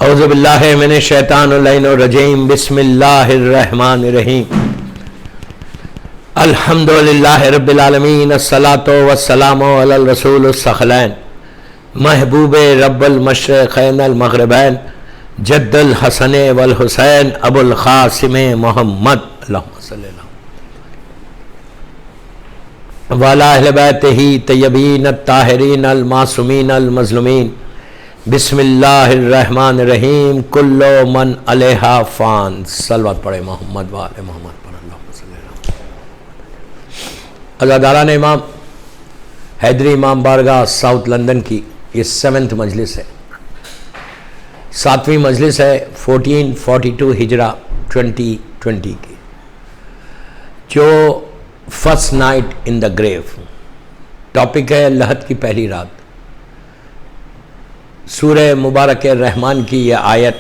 औज़ुबिल्लाहि मिनश्शैतानिर्रजीम बिस्मिल्लाहिर्रहमानिर्रहीम अल्हम्दुलिल्लाहि रब्बिल आलमीन अस्सलातु वस्सलामु अलल रसूलिस सखलैन महबूबे रब्बुल मशरिक़ैन अल मग़रिबैन जद्दुल हसन वल हुसैन अबुल क़ासिम मोहम्मद अल्लाहुम्मा सल्लि अलैहि वअला अहलि बैतिही तय्यबीन अत्ताहिरीन अल मासूमीन अल मज़लूमीन बिस्मिल्लाहिर्रहमानिर्रहीम कुल्लु मन अलैहा फ़ान। सलवत पढ़े मोहम्मद वाले मोहम्मद पर अल्लाहुम्मा सल्लि अलैहि। अज़ादारान इमाम हैदरी इमाम बारगाह साउथ लंदन की ये 7th मजलिस है, 7वीं मजलिस है 1442 हिजरा 2020 की, जो first night in the grave. Topic है लहद की पहली रात। सूरह मुबारक रहमान की यह आयत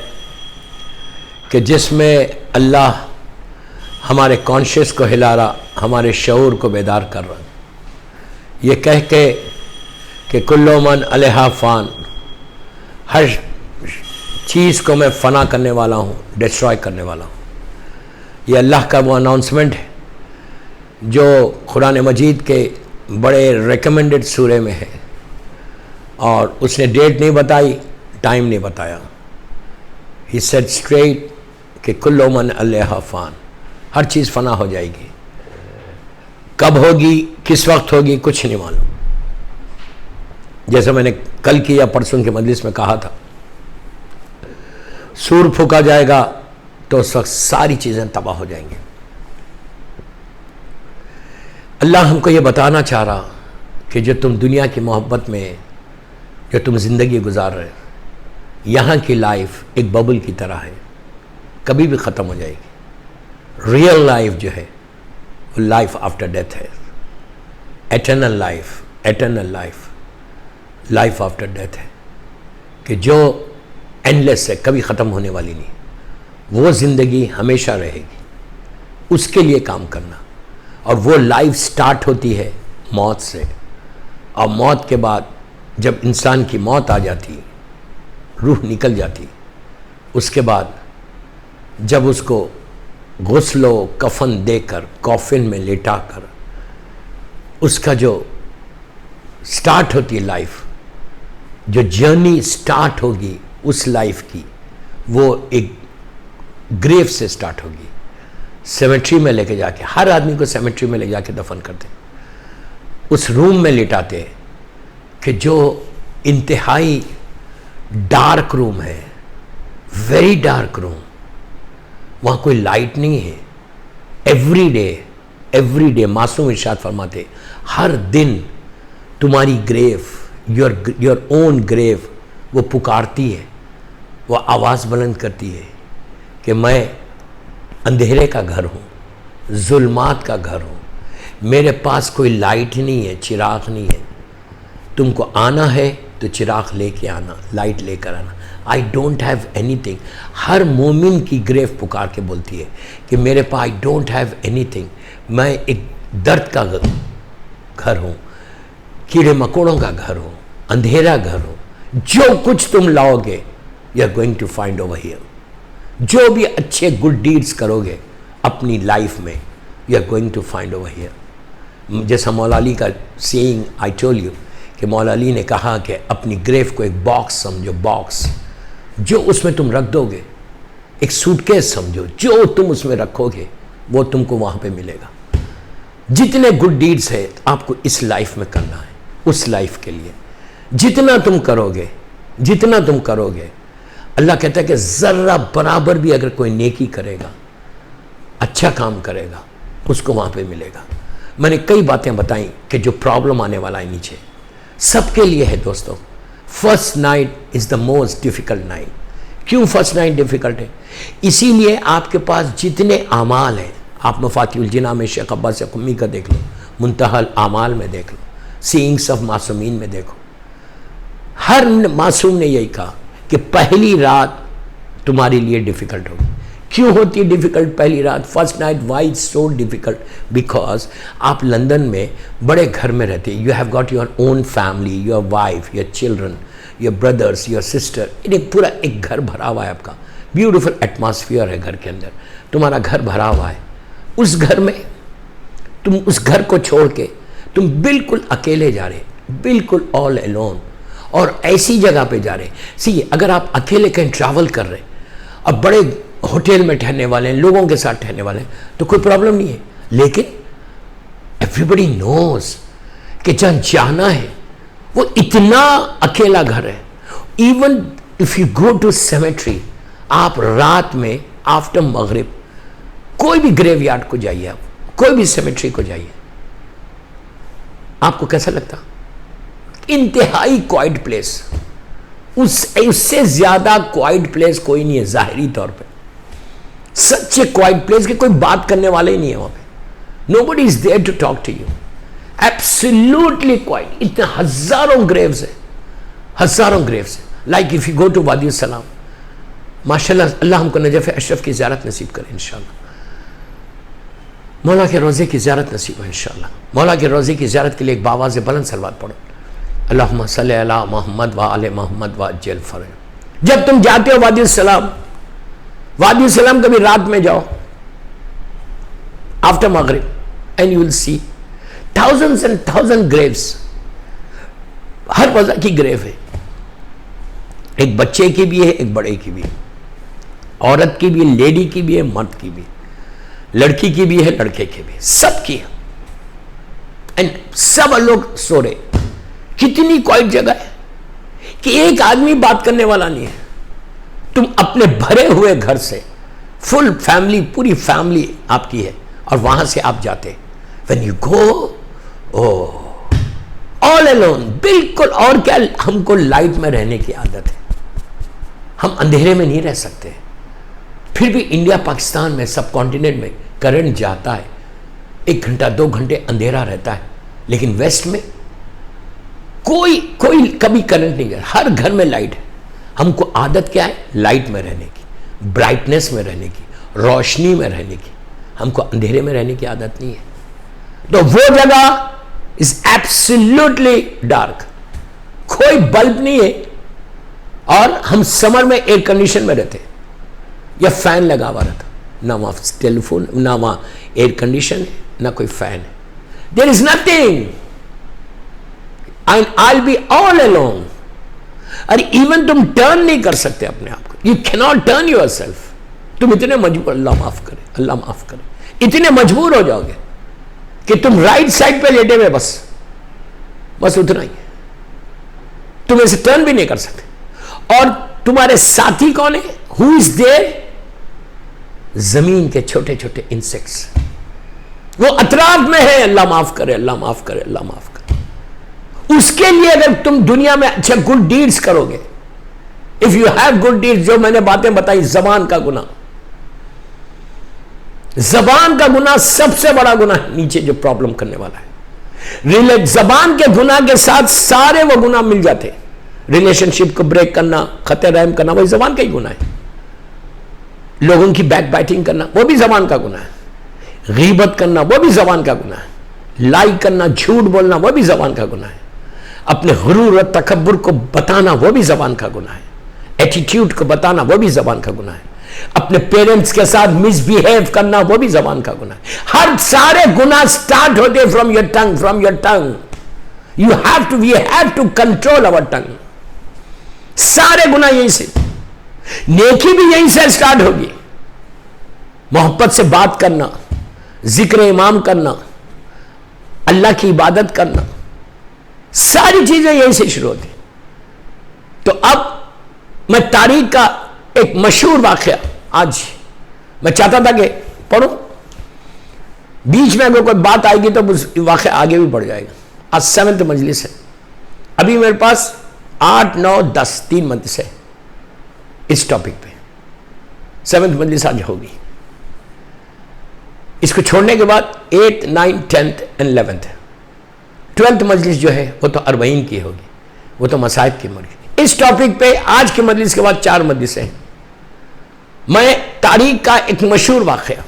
कि जिसमें अल्लाह हमारे कॉन्शियस को हिला रहा, हमारे शऊर को बेदार कर रहा, ये कह के कि कुल्लु मन अलैहा फ़ान, हर चीज़ को मैं फ़ना करने वाला हूँ, डिस्ट्रॉय करने वाला हूँ। ये अल्लाह का वो अनाउंसमेंट है जो कुरान मजीद के बड़े रिकमेंडेड सूरे में है, और उसने डेट नहीं बताई, टाइम नहीं बताया। ही सेड स्ट्रेट कि कुल्लु मन अलैहा फ़ान, हर चीज़ फ़ना हो जाएगी। कब होगी, किस वक्त होगी, कुछ नहीं मालूम। जैसे मैंने कल की या परसों के मजलिस में कहा था, सूर फूका जाएगा तो उस वक्त सारी चीज़ें तबाह हो जाएंगी। अल्लाह हमको ये बताना चाह रहा कि जो तुम दुनिया की मोहब्बत में जो तुम ज़िंदगी गुजार रहे, यहाँ की लाइफ एक बबल की तरह है, कभी भी ख़त्म हो जाएगी। रियल लाइफ जो है वो लाइफ आफ्टर डेथ है, eternal life, eternal life, life after death है कि जो एंडलेस है, कभी ख़त्म होने वाली नहीं। वो ज़िंदगी हमेशा रहेगी, उसके लिए काम करना। और वो लाइफ स्टार्ट होती है मौत से, और मौत के बाद जब इंसान की मौत आ जाती, रूह निकल जाती, उसके बाद जब उसको गुस्लो कफन देकर कॉफिन में लेटा कर उसका जो स्टार्ट होती है लाइफ, जो जर्नी स्टार्ट होगी उस लाइफ की, वो एक ग्रेव से स्टार्ट होगी। सेमेट्री में लेके जाके, हर आदमी को सेमेट्री में ले जाके दफन करते, उस रूम में लिटाते हैं कि जो इंतहाई डार्क रूम है, वेरी डार्क रूम, वहाँ कोई लाइट नहीं है। एवरी डे मासूम इरशाद फरमाते, हर दिन तुम्हारी ग्रेव, योर ओन ग्रेव वो पुकारती है, वो आवाज़ बुलंद करती है कि मैं अंधेरे का घर हूँ, जुल्मात का घर हूँ, मेरे पास कोई लाइट नहीं है, चिराग नहीं है। तुमको आना है तो चिराग लेके आना, लाइट लेकर आना। I don't have anything. हर मोमिन की ग्रेव पुकार के बोलती है कि मेरे पास आई डोंट हैव एनीथिंग, मैं एक दर्द का घर हूँ, कीड़े मकोड़ों का घर हूँ, अंधेरा घर हूँ। जो कुछ तुम लाओगे you are going to find over here. जो भी अच्छे गुड डीड्स करोगे अपनी लाइफ में, you are going to find over here. जैसा मौला अली का सेइंग आई टोल्ड यू कि मौला अली ने कहा कि अपनी ग्रेव को एक बॉक्स समझो, बॉक्स जो उसमें तुम रख दोगे, एक सूटकेस समझो, जो तुम उसमें रखोगे वो तुमको वहाँ पे मिलेगा। जितने गुड डीड्स है आपको इस लाइफ में करना है, उस लाइफ के लिए जितना तुम करोगे, जितना तुम करोगे, अल्लाह कहता है कि ज़र्रा बराबर भी अगर कोई नेकी करेगा, अच्छा काम करेगा, उसको वहाँ पे मिलेगा। मैंने कई बातें बताई कि जो प्रॉब्लम आने वाला है नीचे सबके लिए है दोस्तों। First night is the most difficult night. क्यों फर्स्ट नाइट डिफ़िकल्ट है? इसीलिए आपके पास जितने आमाल हैं, आप मफातिहुल जिना में शेख अब्बास कुम्मी का देख लो, मुंतहल आमाल में देख लो, सीइंग्स ऑफ मासूमीन में देखो, हर मासूम ने यही कहा कि पहली रात तुम्हारे लिए डिफ़िकल्ट होगी। क्यों होती है डिफ़िकल्ट पहली रात? First night why so difficult? Because आप लंदन में बड़े घर में रहते, you have got your own family, your wife, your children, your brothers, your sister, एक पूरा एक घर भरा हुआ है आपका, ब्यूटीफुल एटमॉस्फेयर है घर के अंदर, तुम्हारा घर भरा हुआ है। उस घर में तुम उस घर को छोड़ के तुम बिल्कुल अकेले जा रहे, बिल्कुल ऑल अलोन, और ऐसी जगह पे जा रहे। सी, अगर आप अकेले कहीं ट्रैवल कर रहे और बड़े होटल में ठहरने वाले हैं, लोगों के साथ ठहरने वाले हैं, तो कोई प्रॉब्लम नहीं है। लेकिन एवरीबडी नोज कि जहां जाना है वो इतना अकेला घर है। Even if you go to cemetery, आप रात में आफ्टर मगरिब कोई भी ग्रेवयार्ड को जाइए, आप कोई भी सेमेट्री को जाइए, आपको कैसा लगता? इंतहाई क्वाइट प्लेस, उससे ज्यादा क्वाइट प्लेस कोई नहीं है जाहिरी तौर पे। सच्चे क्वाइट प्लेस के कोई बात करने वाले ही नहीं है वहां पे, nobody is there to talk to you, absolutely quiet. इतने हजारों ग्रेव्स है, हजारों ग्रेव्स है। Like if you go to Wadi Salam, माशाल्लाह, अल्लाह हमको नजफ अशरफ की ज़ियारत नसीब करे इंशाल्लाह, मौला के रोज़े की ज़ियारत नसीब है इंशाल्लाह। मौला के रोज़े की ज़ियारत के लिए एक बावाज़ बुलंद सलवात पढ़ो, अल्लाहुम्मा सल्ली अला मोहम्मद व आले मोहम्मद व अज्जल फरज। जब तुम जाते हो वादी सलाम कभी रात में जाओ आफ्टर मगरिब, and you will see thousands and thousand graves, हर वजह की ग्रेव है, एक बच्चे की भी है, एक बड़े की भी है, औरत की भी है, लेडी की भी है, मर्द की भी, लड़की की भी है, लड़के की भी, सबकी है। एंड सब लोग सो रहे। कितनी क्वाइट जगह है कि एक आदमी बात करने वाला नहीं है। तुम अपने भरे हुए घर से, फुल फैमिली, पूरी फैमिली आपकी है, और वहां से आप जाते, when you go, all alone, बिल्कुल। और क्या, हमको लाइट में रहने की आदत है, हम अंधेरे में नहीं रह सकते। फिर भी इंडिया पाकिस्तान में, सब कॉन्टिनेंट में करंट जाता है, 1 घंटा 2 घंटे अंधेरा रहता है, लेकिन वेस्ट में कोई कभी करंट नहीं जाता, हर घर में लाइट है। हमको आदत क्या है? लाइट में रहने की, ब्राइटनेस में रहने की, रोशनी में रहने की। हमको अंधेरे में रहने की आदत नहीं है। तो वो जगह इज एब्सोल्युटली डार्क, कोई बल्ब नहीं है, और हम समर में एयर कंडीशन में रहते, या फैन लगा हुआ रहता, ना वहां टेलीफोन, ना वहां एयर कंडीशन है, ना कोई फैन है। There is nothing, and I will be all alone. अरे इवन तुम टर्न नहीं कर सकते अपने आप को, you can not turn yourself. तुम इतने मजबूर, अल्लाह माफ करे, अल्लाह माफ करे, इतने मजबूर हो जाओगे कि तुम राइट साइड पे लेटे हुए, बस उतना ही, तुम ऐसे टर्न भी नहीं कर सकते। और तुम्हारे साथी कौन है? Who is there? जमीन के छोटे छोटे इंसेक्ट्स, वो अतराफ में है। अल्लाह माफ करे, अल्लाह माफ करे, अल्लाह माफ करे। उसके लिए अगर तुम दुनिया में अच्छा गुड डीड्स करोगे, if you have good deeds, जो मैंने बातें बताई, जबान का गुनाह, जबान का गुनाह सबसे बड़ा गुनाह है नीचे जो प्रॉब्लम करने वाला है। जबान के गुनाह के साथ सारे वो गुनाह मिल जाते। रिलेशनशिप को ब्रेक करना, खते रहम करना, वही जबान का ही गुनाह है। लोगों की बैक बाइटिंग करना, वो भी जबान का गुनाह है। गीबत करना, वो भी जबान का गुनाह है। लाई करना, झूठ बोलना, वो भी जबान का गुनाह है। अपने गुरूर और तकब्बुर को बताना, वो भी जबान का गुनाह है। एटीट्यूड को बताना, वो भी जबान का गुनाह है। अपने पेरेंट्स के साथ मिसबिहेव करना, वो भी जबान का गुनाह है। हर सारे गुनाह स्टार्ट होते from your tongue, from your tongue. We have to control our tongue. सारे गुनाह यहीं से, नेकी भी यहीं से स्टार्ट होगी। मोहब्बत से बात करना, जिक्र इमाम करना, अल्लाह की इबादत करना, सारी चीजें यहीं से शुरू होती। तो अब मैं तारीख का एक मशहूर वाकया आज मैं चाहता था कि पढ़ो, बीच में अगर कोई बात आएगी तो वाकया आगे भी बढ़ जाएगा। आज 7th मजलिस है, अभी मेरे पास 8, 9, 10 3 मजलिस है इस टॉपिक पे। 7th मजलिस आज होगी। इसको छोड़ने के बाद 8th, 9th, 10th and 11th, 12th मजलिस जो है वो तो 40 की होगी, वो तो मसाइब की मर्जी। इस टॉपिक पे आज की मजलिस के बाद 4 मजलिस हैं। मैं तारीख का एक मशहूर वाकया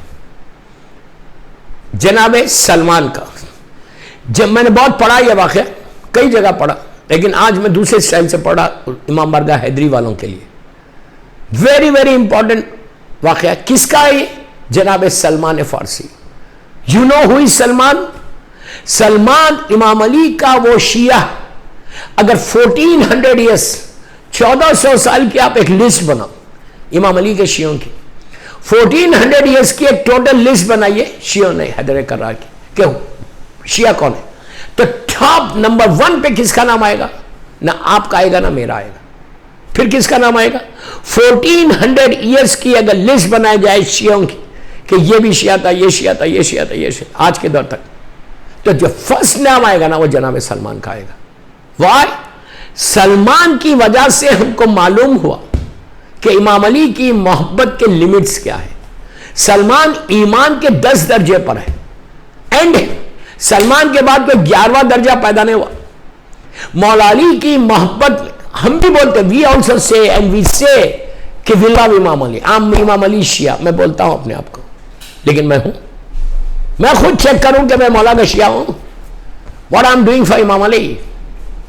जनाब सलमान का, जब मैंने बहुत पढ़ा यह वाकया, कई जगह पढ़ा, लेकिन आज मैं दूसरे स्टाइल से पढ़ा इमाम बारगाह हैदरी वालों के लिए। वेरी वेरी इंपॉर्टेंट वाकया। किसका है ये? जनाब Salman Farsi. You know who is Salman? Salman Imam Ali का वो शिया। अगर 1400 ईयर्स 1400 साल की आप एक लिस्ट बनाओ इमाम अली के शियों की, 1400 ईयर्स की एक टोटल लिस्ट बनाइए शियों ने हैदर कर्रार की, क्यों शिया कौन है, तो टॉप नंबर 1 पे किसका नाम आएगा? ना आपका आएगा ना मेरा आएगा। फिर किसका नाम आएगा? 1400 ईयर्स की अगर लिस्ट बनाई जाए शियों की कि ये भी शिया था, ये शिया था, ये शिया था, ये शिया, आज के दौर तक, तो जो फर्स्ट नाम आएगा ना वो जनाब सलमान का आएगा। वाई? सलमान की वजह से हमको मालूम हुआ कि इमाम अली की मोहब्बत के लिमिट्स क्या है। सलमान ईमान के 10 दर्जे पर है, एंड सलमान के बाद कोई 11वां दर्जा पैदा नहीं हुआ। मौला अली की मोहब्बत हम भी बोलते, we also say and we say कि वी लव इमाम अली, आम इमाम अली शिया। मैं बोलता हूं अपने आप को, लेकिन मैं हूं, मैं खुद चेक करूं कि मैं मौला का शिया हूं। What I am doing for Imam Ali,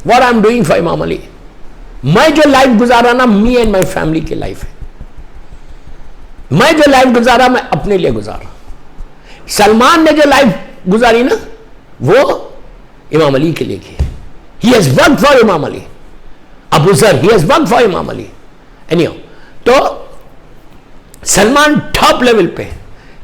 what I am doing for Imam Ali. मैं जो लाइफ गुजारा ना, मी एंड माई फैमिली की लाइफ है। मैं जो लाइफ गुजारा मैं अपने लिए गुजारा। सलमान ने जो लाइफ गुजारी ना वो इमाम अली के लिए की है। He has worked for Imam Ali. Abu ज़र, he has worked for Imam Ali. Anyhow, तो सलमान टॉप लेवल पे।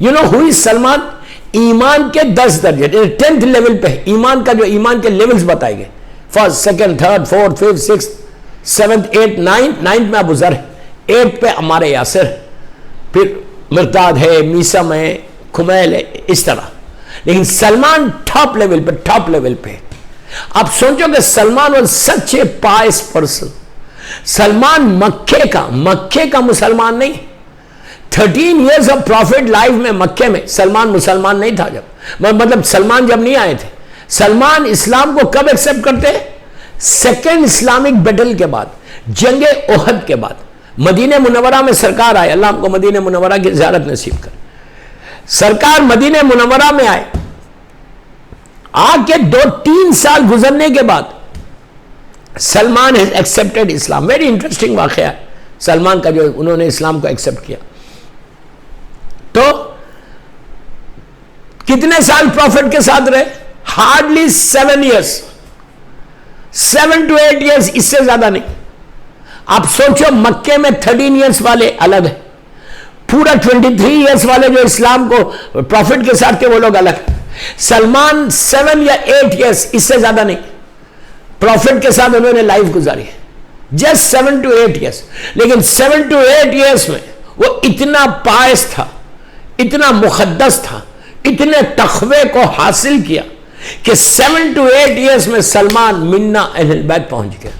You know who is Salman? ईमान के 10 दर्जे 10th लेवल पे है। ईमान का जो ईमान के लेवल्स बताए गए, first, second, third, fourth, fifth, six, 7th, 8th, 9th में अबू ज़र है, 8th पे अम्मार यासिर, फिर मिर्ताद है, मीसम है, खुमैल है, इस तरह। लेकिन सलमान टॉप लेवल पे, टॉप लेवल पे। आप सोचो कि सलमान और सच्चे पायस पर्सन। सलमान मक्के का मुसलमान नहीं। 13 इयर्स ऑफ प्रॉफिट लाइफ में मक्के में सलमान मुसलमान नहीं था। जब मतलब सलमान जब नहीं आए थे, सलमान इस्लाम को कब एक्सेप्ट करते हैं? सेकेंड इस्लामिक बैटल के बाद, जंगे ओहद के बाद। मदीने मुनव्वरा में सरकार आए, अल्लाह हमको मदीने मुनव्वरा की ज़ियारत नसीब कर। सरकार मदीने मुनव्वरा में आए, आके 2-3 साल गुजरने के बाद Salman has accepted Islam. Very interesting वाकया है सलमान का, जो उन्होंने इस्लाम को एक्सेप्ट किया। तो कितने साल प्रॉफिट के साथ रहे? हार्डली 7 ईयर्स, 7 to 8 ईयर्स, इससे ज्यादा नहीं। आप सोचो मक्के में 13 ईयर्स वाले अलग है, पूरा 23 ईयर्स वाले जो इस्लाम को प्रॉफिट के साथ थे वो लोग अलग। सलमान 7 या 8 ईयर्स, इससे ज्यादा नहीं, प्रॉफिट के साथ उन्होंने लाइफ गुजारी है, जस्ट 7 to 8 ईयर्स। लेकिन 7 to 8 ईयर्स में वो इतना पायस था, इतना मुकद्दस था, इतने तखवे को हासिल किया कि 7 to 8 ईयर्स में सलमान मिन्ना अहले बैत पहुंच गया,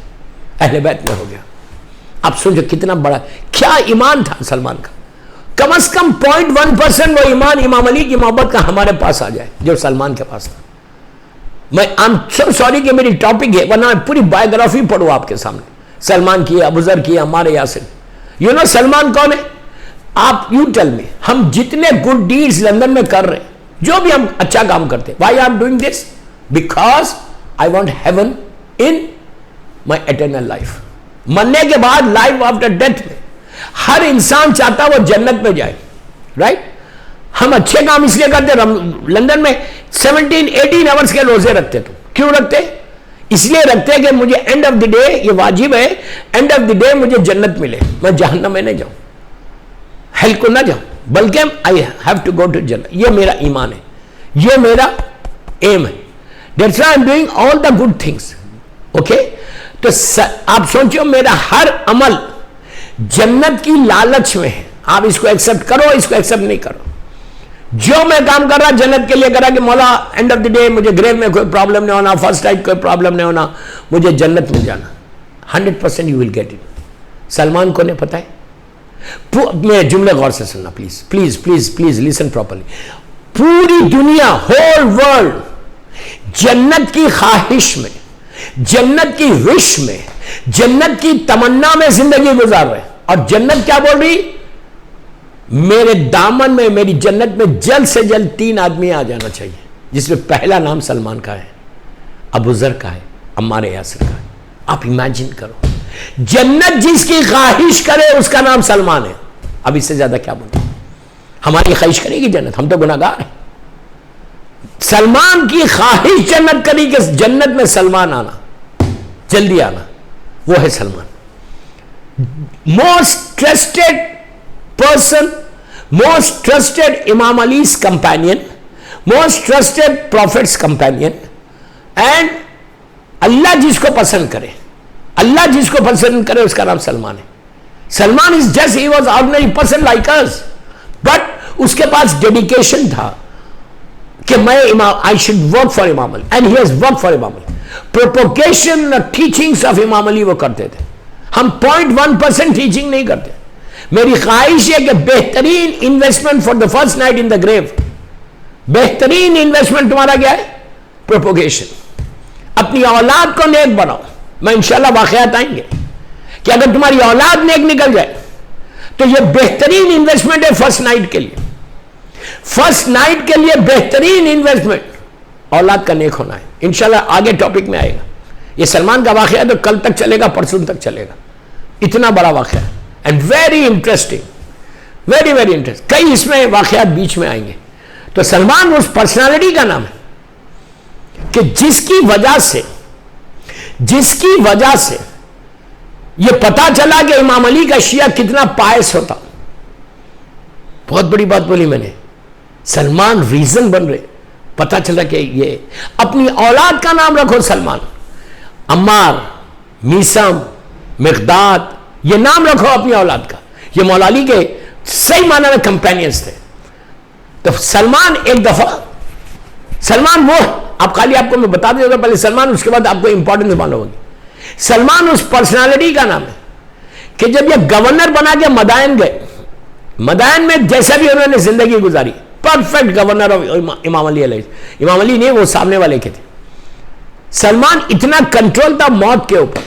अहले बैत में हो गया। आप सोचो कितना बड़ा, क्या ईमान था सलमान का। कम से कम 0.1% वो ईमान इमाम अली की मोहब्बत का हमारे पास आ जाए जो सलमान के पास था। मैं आई एम सो सॉरी कि मेरी टॉपिक है, वरना मैं पूरी बायोग्राफी पढ़ूं आपके सामने, सलमान की, अबू ज़र की, अम्मार यासिर। यू नो सलमान कौन है? आप यू टेल मी। हम जितने गुड डीड्स लंदन में कर रहे हैं, जो भी हम अच्छा काम करते हैं, why I am doing this? Because I want heaven in my eternal life. मरने के बाद लाइफ आफ्टर डेथ में हर इंसान चाहता वो जन्नत में जाए, राइट? हम अच्छे काम इसलिए करते, लंदन में 17-18 आवर्स के रोजे रखते। तो क्यों रखते? इसलिए रखते कि मुझे एंड ऑफ द डे, ये वाजिब है, एंड ऑफ द डे मुझे जन्नत मिले, मैं जहन्नम में नहीं जाऊं, हेल को ना जाऊं, बल्कि I have to go to जन्नत। ये मेरा ईमान है, ये मेरा एम है। That's why I am doing all the good things. Okay, तो आप सोचो मेरा हर अमल जन्नत की लालच में है। आप इसको एक्सेप्ट करो, इसको एक्सेप्ट नहीं करो। जो मैं काम कर रहा जन्नत के लिए करा कि मौला एंड ऑफ द डे मुझे ग्रेव में कोई प्रॉब्लम नहीं होना, फर्स्ट टाइम कोई प्रॉब्लम नहीं होना, मुझे जन्नत मिल जाना, 100% you will get it. Salman को नहीं पता है? मेरे जुमले गौर से सुनना please please please please, listen properly. पूरी दुनिया, होल वर्ल्ड जन्नत की ख्वाहिश में, जन्नत की विश में, जन्नत की तमन्ना में जिंदगी गुजार रहे। और जन्नत क्या बोल रही? मेरे दामन में, मेरी जन्नत में जल्द से जल्द 3 आदमी आ जाना चाहिए, जिसमें पहला नाम सलमान का है, अबू ज़र का है, अम्मार यासिर का है। आप इमेजिन करो, जन्नत जिसकी ख्वाहिश करे उसका नाम सलमान है। अब इससे ज्यादा क्या बोलूं? हमारी ख्वाहिश करेगी जन्नत, हम तो गुनाहगार हैं। सलमान की ख्वाहिश जन्नत करी कि जन्नत में सलमान आना, जल्दी आना, वो है Salman. Most trusted person, most trusted Imam Ali's companion, most trusted prophet's companion, and Allah जिसको पसंद करे, अल्लाह जिसको पसंद करे उसका नाम सलमान है। Salman is just, he was ordinary person like us, but उसके पास डेडिकेशन था कि मैं इमाम, I should work for Imam Ali, and he has work for Imam Ali. Propagation teachings of इमाम अली वो करते थे। हम 0.1% टीचिंग नहीं करते। मेरी ख्वाहिश है कि बेहतरीन investment for the first night in the grave, बेहतरीन इन्वेस्टमेंट तुम्हारा क्या है? प्रोपोगेशन। अपनी औलाद को नेक बनाओ। मैं इंशाल्लाह वाकयात आएंगे कि अगर तुम्हारी औलाद नेक निकल जाए तो यह बेहतरीन इन्वेस्टमेंट है फर्स्ट नाइट के लिए। फर्स्ट नाइट के लिए बेहतरीन इन्वेस्टमेंट औलाद का नेक होना है। इंशाल्लाह आगे टॉपिक में आएगा। यह सलमान का वाकया तो कल तक चलेगा, परसों तक चलेगा। इतना बड़ा वाकया and very interesting, very very interesting. कई इसमें वाकयात बीच में आएंगे। तो सलमान उस पर्सनालिटी का नाम है कि जिसकी वजह से यह पता चला कि इमाम अली का शिया कितना पायस होता। बहुत बड़ी बात बोली मैंने। सलमान रीजन बन रहे, पता चला कि ये अपनी औलाद का नाम रखो सलमान। अम्मार, मीसम, मिक़दाद, ये नाम रखो अपनी औलाद का। ये मौला अली के सही माना में कंपेनियंस थे। तो सलमान एक दफा, सलमान वो, आप खाली आपको मैं बता देता पहले सलमान, उसके बाद आपको इंपॉर्टेंस मालूम होगी। सलमान उस पर्सनालिटी का नाम है कि जब ये गवर्नर बना के मदायन गए, मदायन में जैसा भी उन्होंने जिंदगी गुजारी, परफेक्ट गवर्नर ऑफ इमाम अली अलैहि। इमाम अली नहीं, वो सामने वाले के थे। सलमान इतना कंट्रोल था मौत के ऊपर।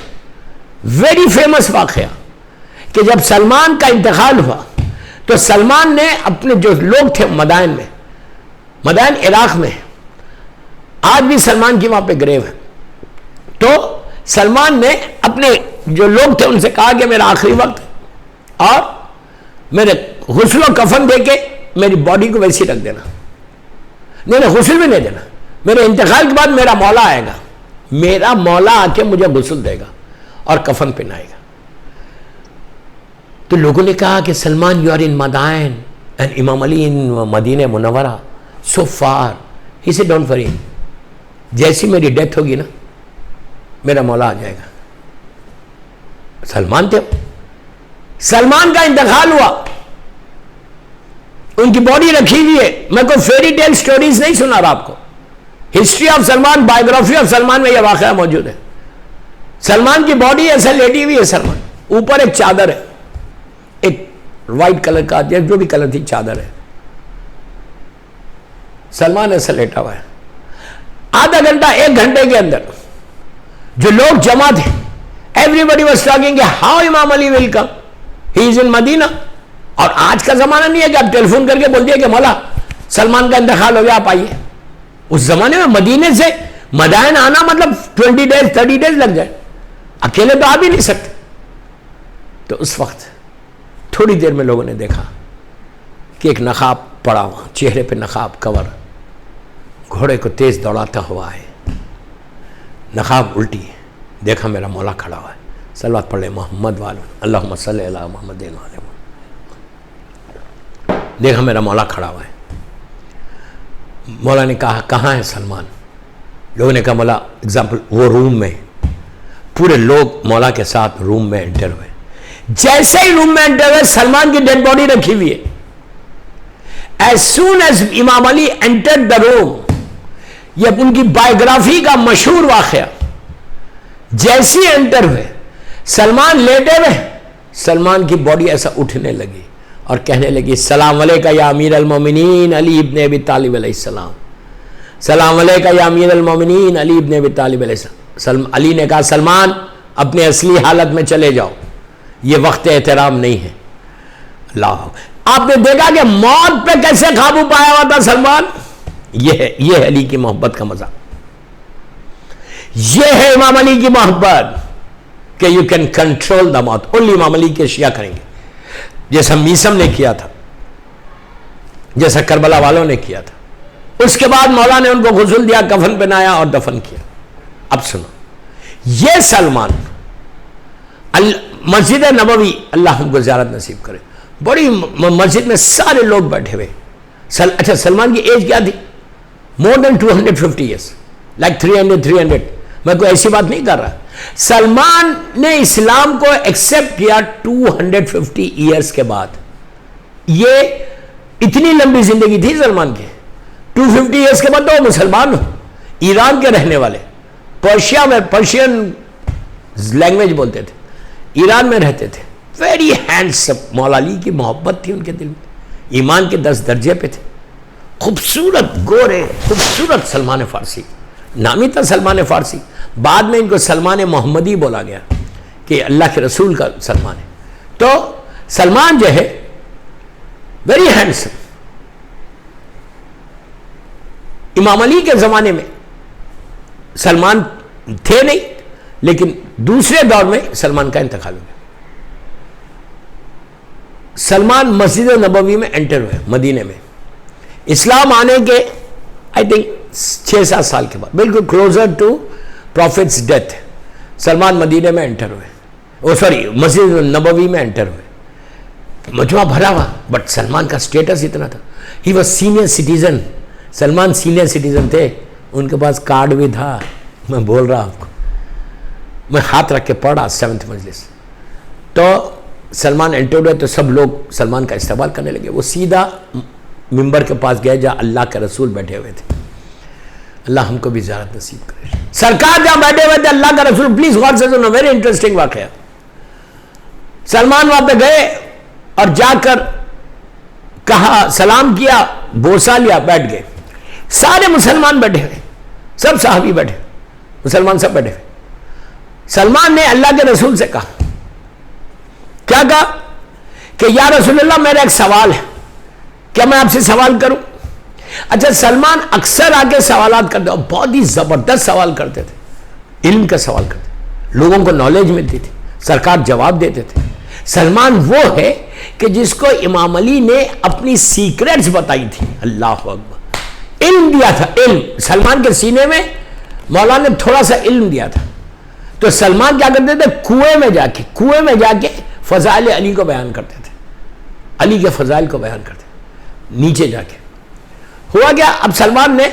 वेरी फेमस वाकया कि जब सलमान का इंतकाल हुआ तो सलमान ने अपने जो लोग थे मदायन में, मदायन इराक में, आज भी सलमान की वहां पे ग्रेव है। तो सलमान ने अपने जो लोग थे उनसे कहा कि मेरा आखिरी वक्त है और मेरे गुस्ल कफन देके मेरी बॉडी को वैसी रख देना, नहीं गुस्ल भी नहीं देना। मेरे इंतकाल के बाद मेरा मौला आएगा, मेरा मौला आके मुझे गुस्ल देगा और कफन पहनाएगा। तो लोगों ने कहा कि Salman, you are in Madain and Imam Ali in Madina Munawwara, so far. He said don't worry, जैसी मेरी डेथ होगी ना मेरा मौला आ जाएगा। सलमान थे, सलमान का इंतकाल हुआ, उनकी बॉडी रखी हुई है। मैं कोई फेरी टेल स्टोरीज नहीं सुना रहा आपको। History of Salman, biography of Salman में यह वाकया मौजूद है। सलमान की बॉडी ऐसा लेटी हुई है, सलमान ऊपर एक चादर है, एक व्हाइट कलर का, जो भी कलर थी चादर है, सलमान ऐसा लेटा हुआ है। आधा घंटा, एक घंटे के अंदर जो लोग जमा थे, एवरीबडी वाज टॉकिंग हाउ इमाम Ali will come, he is in Medina. और आज का जमाना नहीं है कि आप टेलीफोन करके बोल दिया कि मौला सलमान का इंतकाल हो गया, आप आइए। उस जमाने में मदीने से मदायन आना मतलब 20 डेज 30 डेज लग जाए, अकेले तो आ भी नहीं सकते। तो उस वक्त थोड़ी देर में लोगों ने देखा कि एक नकाब पड़ा हुआ, चेहरे पे नकाब कवर, घोड़े को तेज दौड़ाता हुआ है, नकाब उल्टी है। देखा मेरा मौला खड़ा हुआ है, सलवात पढ़ ले मोहम्मद वाले अल्लाहुम्मा सल्ली अला मोहम्मद। देखा मेरा मौला खड़ा हुआ है। मौला ने कहा कहाँ है सलमान? लोगों ने कहा मौला, एग्जाम्पल, वो रूम में, पूरे लोग मौला के साथ रूम में एंटर हुए। जैसे ही रूम में एंटर हुए, सलमान की डेड बॉडी रखी हुई है। एज सून एज इमाम अली एंटर्ड द रूम, यह उनकी बायोग्राफी का मशहूर वाकया, जैसे ही एंटर हुए सलमान लेटे हुए, सलमान की बॉडी ऐसा उठने लगी और कहने लगी सलाम अलैका या अमीर अल मोमिनीन अली इब्न अबी तालिब अलैहिस्सलाम, सलाम अलैका या अमीर अल मोमिनीन अली इब्न अबी तालिब अलैहिस्सलाम। अली ने कहा सलमान अपने असली हालत में चले जाओ, ये वक्त एहतराम नहीं है। अल्लाह, आपने देखा कि मौत पे कैसे काबू पाया हुआ था सलमान। ये है अली की मोहब्बत का मजा, ये है इमाम अली की मोहब्बत। कि यू कैन कंट्रोल द मौत, ओनली इमाम अली के शिया करेंगे, जैसा मीसम ने किया था, जैसा करबला वालों ने किया था। उसके बाद मौला ने उनको गुस्ल दिया, कफन पहनाया और दफन किया। अब सुनो, ये सलमान मस्जिद नबवी, अल्लाह हमको ज़ियारत नसीब करे, बड़ी मस्जिद में सारे लोग बैठे हुए। अच्छा, सलमान की एज क्या थी? More than 250 years, like 300। मैं कोई ऐसी बात नहीं कर रहा। सलमान ने इस्लाम को एक्सेप्ट किया 250 ईयर्स के बाद। ये इतनी लंबी जिंदगी थी सलमान की। 250 ईयर्स के बाद तो मुसलमान हो, ईरान के रहने वाले, पर्शिया में पर्शियन लैंग्वेज बोलते थे, ईरान में रहते थे। वेरी हैंडसम, मौला अली की मोहब्बत थी उनके दिल में, ईमान के 10 दर्जे पे थे, खूबसूरत गोरे, खूबसूरत सलमान फारसी, नाम ही था सलमान फारसी। बाद में इनको सलमान मोहम्मदी बोला गया कि अल्लाह के रसूल का सलमान है। तो सलमान जो है वेरी हैंडसम। इमाम अली के जमाने में सलमान थे नहीं, लेकिन दूसरे दौर में सलमान का इंतकाल हो गया। सलमान मस्जिद नबवी में एंटर हुए, मदीने में, इस्लाम आने के आई थिंक 6-7 साल के बाद, बिल्कुल closer to prophet's death, Salman मदीने में एंटर हुए, मस्जिद नबवी में एंटर हुए। मजमा भरा हुआ, बट सलमान का स्टेटस इतना था, he was senior citizen. Salman senior citizen थे, उनके पास कार्ड भी था। मैं बोल रहा आपको, मैं हाथ रख के पढ़ा 7th मजलिस। तो सलमान एंटर हुए तो सब लोग सलमान का इस्तेमाल करने लगे। वो सीधा मिंबर के पास गए जहाँ अल्लाह के रसूल बैठे हुए थे। अल्लाह हमको भी ज़ियारत नसीब करे। सरकार जहाँ बैठे हुए थे, अल्लाह का रसूल, प्लीज गौर से सुनो, वेरी इंटरेस्टिंग वाकया। सलमान वहां पे गए और जाकर कहा, सलाम किया, बोसा लिया, बैठ गए। सारे मुसलमान बैठे हुए, सब साहबी बैठे, मुसलमान सब बैठे हुए। सलमान ने अल्लाह के रसूल से कहा, क्या कहा कि या रसूलल्लाह, मेरा एक सवाल है, क्या मैं आपसे सवाल करूं? अच्छा, सलमान अक्सर आके सवालात करते, और बहुत ही जबरदस्त सवाल करते थे, इल्म का सवाल करते, लोगों को नॉलेज मिलती थी, सरकार जवाब देते थे। सलमान वो है कि जिसको इमाम अली ने अपनी सीक्रेट्स बताई थी। अल्लाह अकबर, इल्म दिया था, इल्म सलमान के सीने में मौला ने थोड़ा सा इल्म दिया था। तो सलमान क्या करते थे, कुएं में जाके फजाइल अली को बयान करते थे, अली के फजाइल को बयान करते थे, नीचे जाके। हुआ क्या, अब सलमान ने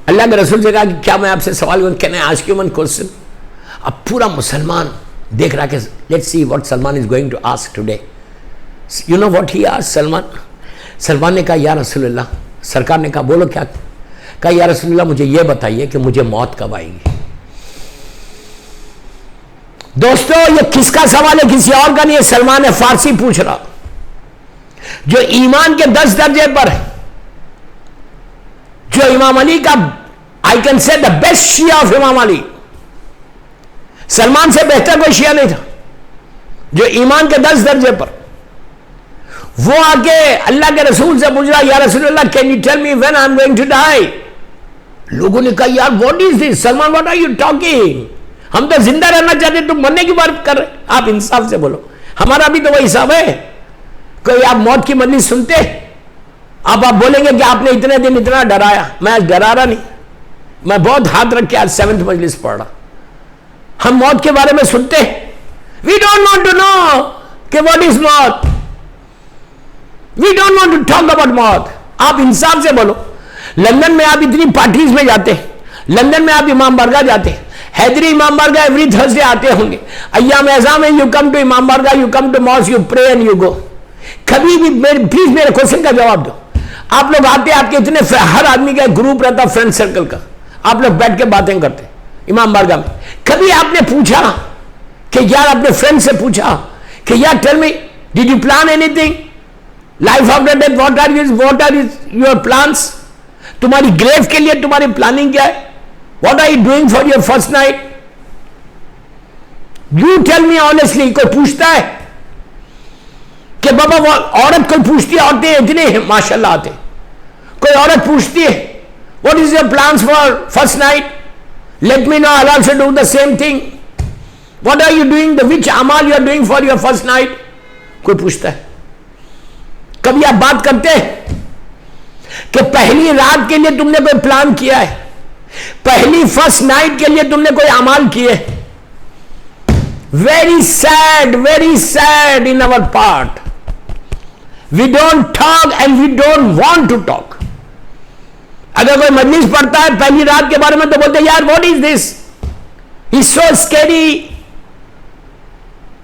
अल्लाह के रसूल से कहा कि क्या मैं आपसे सवाल करूं, can I ask you one question? अब पूरा मुसलमान देख रहा कि let's see what Salman is going to ask today. You know what he asked Salman ने कहा, या रसूलल्लाह, सरकार ने कहा बोलो क्या? कहा, या रसूलल्लाह, मुझे यह बताइए कि मुझे मौत कब आएगी। दोस्तों, ये किसका सवाल है, किसी और का नहीं है, सलमान फारसी पूछ रहा, जो ईमान के 10 दर्जे पर है, जो इमाम अली का, I can say the best Shia of इमाम अली। सलमान से बेहतर कोई शिया नहीं था, जो ईमान के 10 दर्जे पर। वो आके अल्लाह के रसूल से पूछ रहा, या रसूलल्लाह, can you tell me when I am going to die? लोगों ने कहा, यार what is this Salman, what are you talking? हम तो जिंदा रहना चाहते, तुम मरने की बात कर रहे। आप इंसाफ से बोलो, हमारा भी तो वही हिसाब है। कोई आप मौत की मजलिस सुनते, आप बोलेंगे कि आपने इतने दिन इतना डराया। मैं आज डरा रहा नहीं, मैं बहुत हाथ रख के आज 7th मजलिस पढ़ रहा। हम मौत के बारे में सुनते, we don't want to know कि व्हाट इज मौत, we don't want to talk about मौत। आप इंसाफ से बोलो, लंदन में आप इतनी पार्टीज में जाते, लंदन में आप इमाम बारगाह जाते, हैदरी इमाम बारगाह एवरी थर्सडे आते होंगे, अय्याम एज़ाम में you come to imambargah, you come to mosque, you pray and you go. कभी भी प्लीज मेरे क्वेश्चन का जवाब दो। आप लोग आते, आपके इतने, हर आदमी का एक ग्रुप रहता फ्रेंड सर्कल का, आप लोग बैठ के बातें करते इमाम बारगाह में। कभी आपने पूछा कि यार, अपने फ्रेंड से पूछा कि यार tell me, did you plan anything life after death, what are your plans? तुम्हारी ग्रेव के लिए तुम्हारी प्लानिंग क्या है? What are you doing for your first night? You tell me honestly. कोई पूछता है कि बाबा, वो औरत कोई पूछती है, औरतें इतने माशाल्लाह आते, कोई औरत पूछती है, what is your plans for first night? Let me know, I'll also do the same thing. What are you doing, the which अमाल you are doing for your first night? कोई पूछता है? कभी आप बात करते हैं कि पहली रात के लिए तुमने कोई प्लान किया है, पहली फर्स्ट नाइट के लिए तुमने कोई अमाल किए? Very sad in our part, we don't talk and we don't want to talk. अगर कोई मजलिस पढ़ता है पहली रात के बारे में तो बोलते यार what is this, is so scary.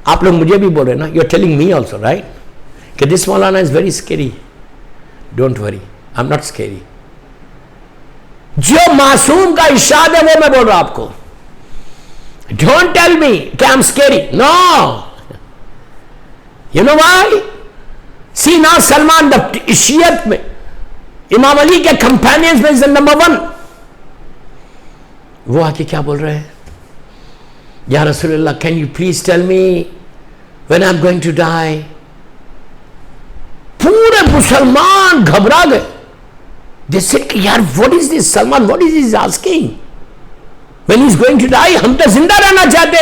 आप लोग मुझे भी बोल रहे ना, you are telling me also right, कि दिस मौलाना is very scary. Don't worry, I am not scary. जो मासूम का इरशाद है वो मैं बोल रहा हूं आपको। डोंट टेल मी कि I am scary, no. You know why? See ना सलमान द शियत में इमाम अली के कंपेनियंस में इज नंबर 1। वो आके क्या बोल रहे हैं? या रसूलल्लाह can you please tell me when I am going to die. पूरे मुसलमान घबरा गए। They said कि यार what is this Salman, what is he asking when he is going to die? हम तो जिंदा रहना चाहते,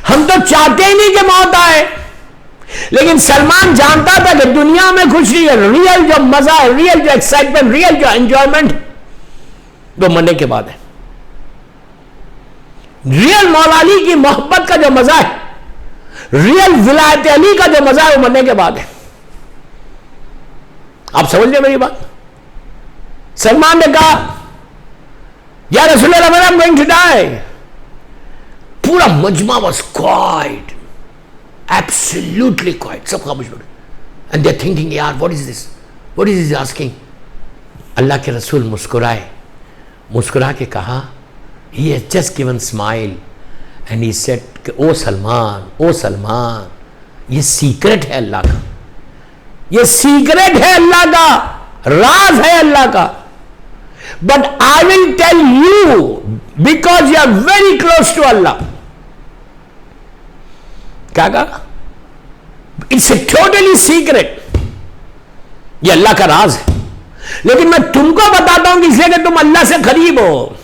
हम तो चाहते ही नहीं कि मौत आए। लेकिन सलमान जानता था कि दुनिया में खुशी है, रियल जो मजा है, रियल जो एक्साइटमेंट, रियल जो एंजॉयमेंट वो मरने के बाद है। रियल मौला अली की मोहब्बत का जो मजा है, रियल विलायत अली का जो मजा है वो मरने के बाद है। आप समझ रहे मेरी बात? सलमान ने कहा या रसूलल्लाह when I am going to die. पूरा मजमा वाज क्वाइट, एब्सोल्युटली क्वाइट, सब खामोश हो गए। एंड दे आर थिंकिंग यार what is this, what is this asking. Allah के रसूल मुस्कुराए, मुस्कुरा के कहा he has just given smile and he said oh Salman, oh Salman, ये सीक्रेट है अल्लाह का, ये सीक्रेट है अल्लाह का, राज है अल्लाह का। But I will tell you because you are very close to Allah. क्या कहा? इट्स ए टोटली सीक्रेट, ये अल्लाह का राज है, लेकिन मैं तुमको बताता हूं कि इसलिए कि तुम अल्लाह से करीब हो।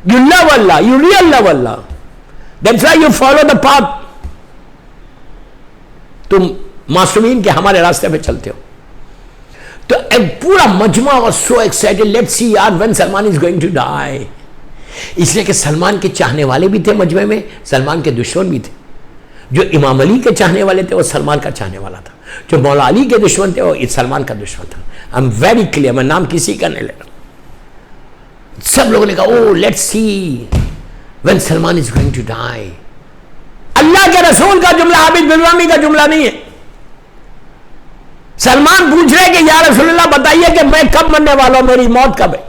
You love Allah, you real love Allah, that's why you follow the path. तुम मासूमीन के हमारे रास्ते पे चलते हो। तो पूरा मजमा was so excited, let's see यार when Salman is going to die. इसलिए कि सलमान के चाहने वाले भी थे मजमे में, सलमान के दुश्मन भी थे। जो इमाम अली के चाहने वाले थे वो सलमान का चाहने वाला था, जो मौला अली के दुश्मन थे वो सलमान का दुश्मन था। आई एम वेरी क्लियर, मैं नाम किसी का नहीं ले रहा। सब लोगों ने कहा oh let's see when Salman is going to die. Allah के रसूल का जुमला, आबिद बिलवामी का जुमला नहीं है। सलमान पूछ रहे कि या रसूलल्लाह बताइए कि मैं कब मरने वाला हूं, मेरी मौत कब है।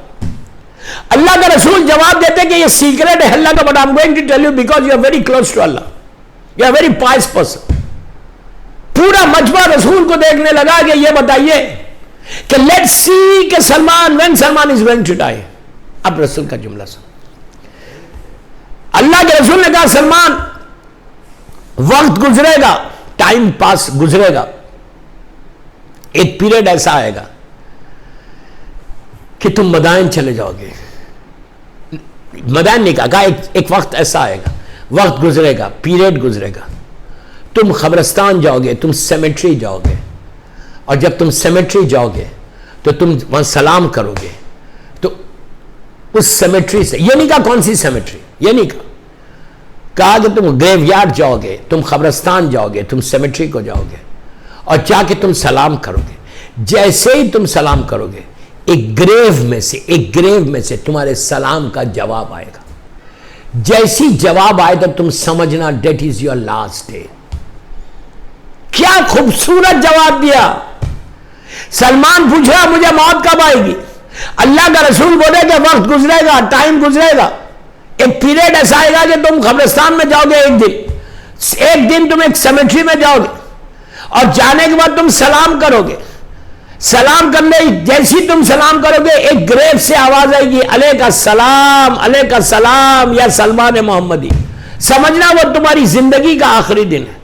अल्लाह का रसूल जवाब देते कि ये सीक्रेट है अल्लाह का, but I am going to tell you because you are very close to Allah, you are very pious person. पूरा मजमा रसूल को देखने लगा कि ये बताइए कि लेट्स सी कि Salman when Salman is going to die. अब रसूल का जुमला सुन। अल्लाह के रसूल ने कहा सलमान वक्त गुजरेगा, टाइम पास गुजरेगा, एक पीरियड ऐसा आएगा कि तुम मदाइन चले जाओगे। मदाइन नहीं कहा, एक वक्त ऐसा आएगा, वक्त गुजरेगा, पीरियड गुजरेगा, तुम कब्रिस्तान जाओगे, तुम सेमेट्री जाओगे, और जब तुम सेमेट्री जाओगे तो तुम वहां सलाम करोगे। तो उस सेमेट्री से, ये नहीं कहा कौन सी सेमेट्री, ये नहीं कहा कि तुम ग्रेवयार्ड जाओगे, तुम कब्रिस्तान जाओगे, तुम सेमेट्री को जाओगे और जाके तुम सलाम करोगे। जैसे ही तुम सलाम करोगे एक ग्रेव में से तुम्हारे सलाम का जवाब आएगा। जैसी जवाब आए तो तुम समझना that is your last day. क्या खूबसूरत जवाब दिया। सलमान पूछ रहा मुझे मौत कब आएगी, अल्लाह का रसूल बोले कि वक्त गुजरेगा, टाइम गुजरेगा, एक पीरियड ऐसा आएगा कि तुम कब्रिस्तान में जाओगे, एक दिन तुम एक सेमेट्री में जाओगे और जाने के बाद तुम सलाम करोगे। सलाम करने जैसी तुम सलाम करोगे एक ग्रेव से आवाज आएगी अलैका सलाम या सलमान मोहम्मदी। समझना वो तुम्हारी जिंदगी का आखिरी दिन है।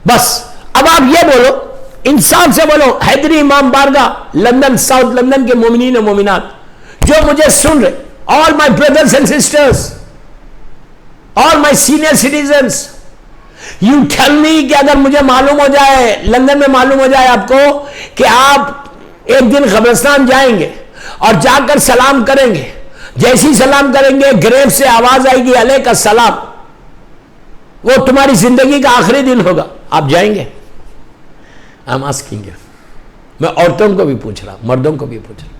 बस अब आप ये बोलो, इंसाफ से बोलो, हैदरी इमाम बारगाह लंदन, साउथ लंदन के मोमिनीन और मोमिनात जो मुझे सुन रहे, all my brothers and sisters, all my senior citizens, you tell me कि अगर मुझे मालूम हो जाए, लंदन में मालूम हो जाए आपको कि आप एक दिन कब्रिस्तान जाएंगे और जाकर सलाम करेंगे, जैसी सलाम करेंगे ग्रेव से आवाज आएगी अलैका सलाम, वो तुम्हारी जिंदगी का आखिरी दिन होगा, आप जाएंगे? आई एम आस्किंग यू, मैं औरतों को भी पूछ रहा, मर्दों को भी पूछ रहा।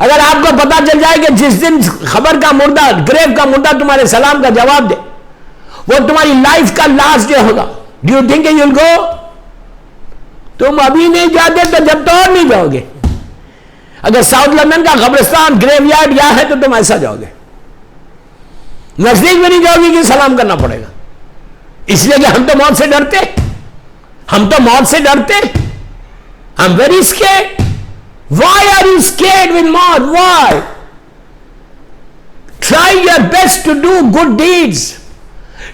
अगर आपको पता चल जाए कि जिस दिन खबर का मुर्दा, ग्रेव का मुर्दा तुम्हारे सलाम का जवाब दे, वो तुम्हारी लाइफ का लास्ट डे होगा, do you think you will go? तुम अभी नहीं जाते तो जब तो और नहीं जाओगे। अगर साउथ लंदन का कब्रिस्तान ग्रेवयार्ड यहां है तो तुम ऐसा जाओगे, नजदीक में नहीं जाओगे कि सलाम करना पड़ेगा, इसलिए कि हम तो मौत से डरते, हम तो मौत से डरते। I am very scared. Why are you scared with mouth? Why? Try your best to do good deeds.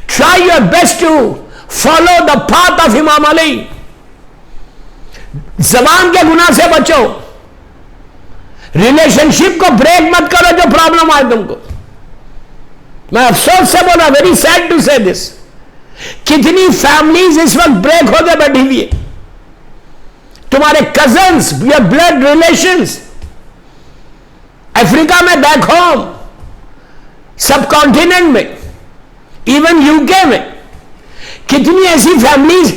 Try your best to follow the path of Imam Ali. जबान के गुनाह से बचो, रिलेशनशिप को ब्रेक मत करो जो प्रॉब्लम आए तुमको। मैं अफसोस से बोला, वेरी सैड टू से दिस, कितनी फैमिलीज इस वक्त ब्रेक होकर बैठी हुई है। तुम्हारे cousins, your blood relations, Africa में, बैक होम, सब कॉन्टिनेंट में, इवन यूके में, कितनी ऐसी फैमिलीज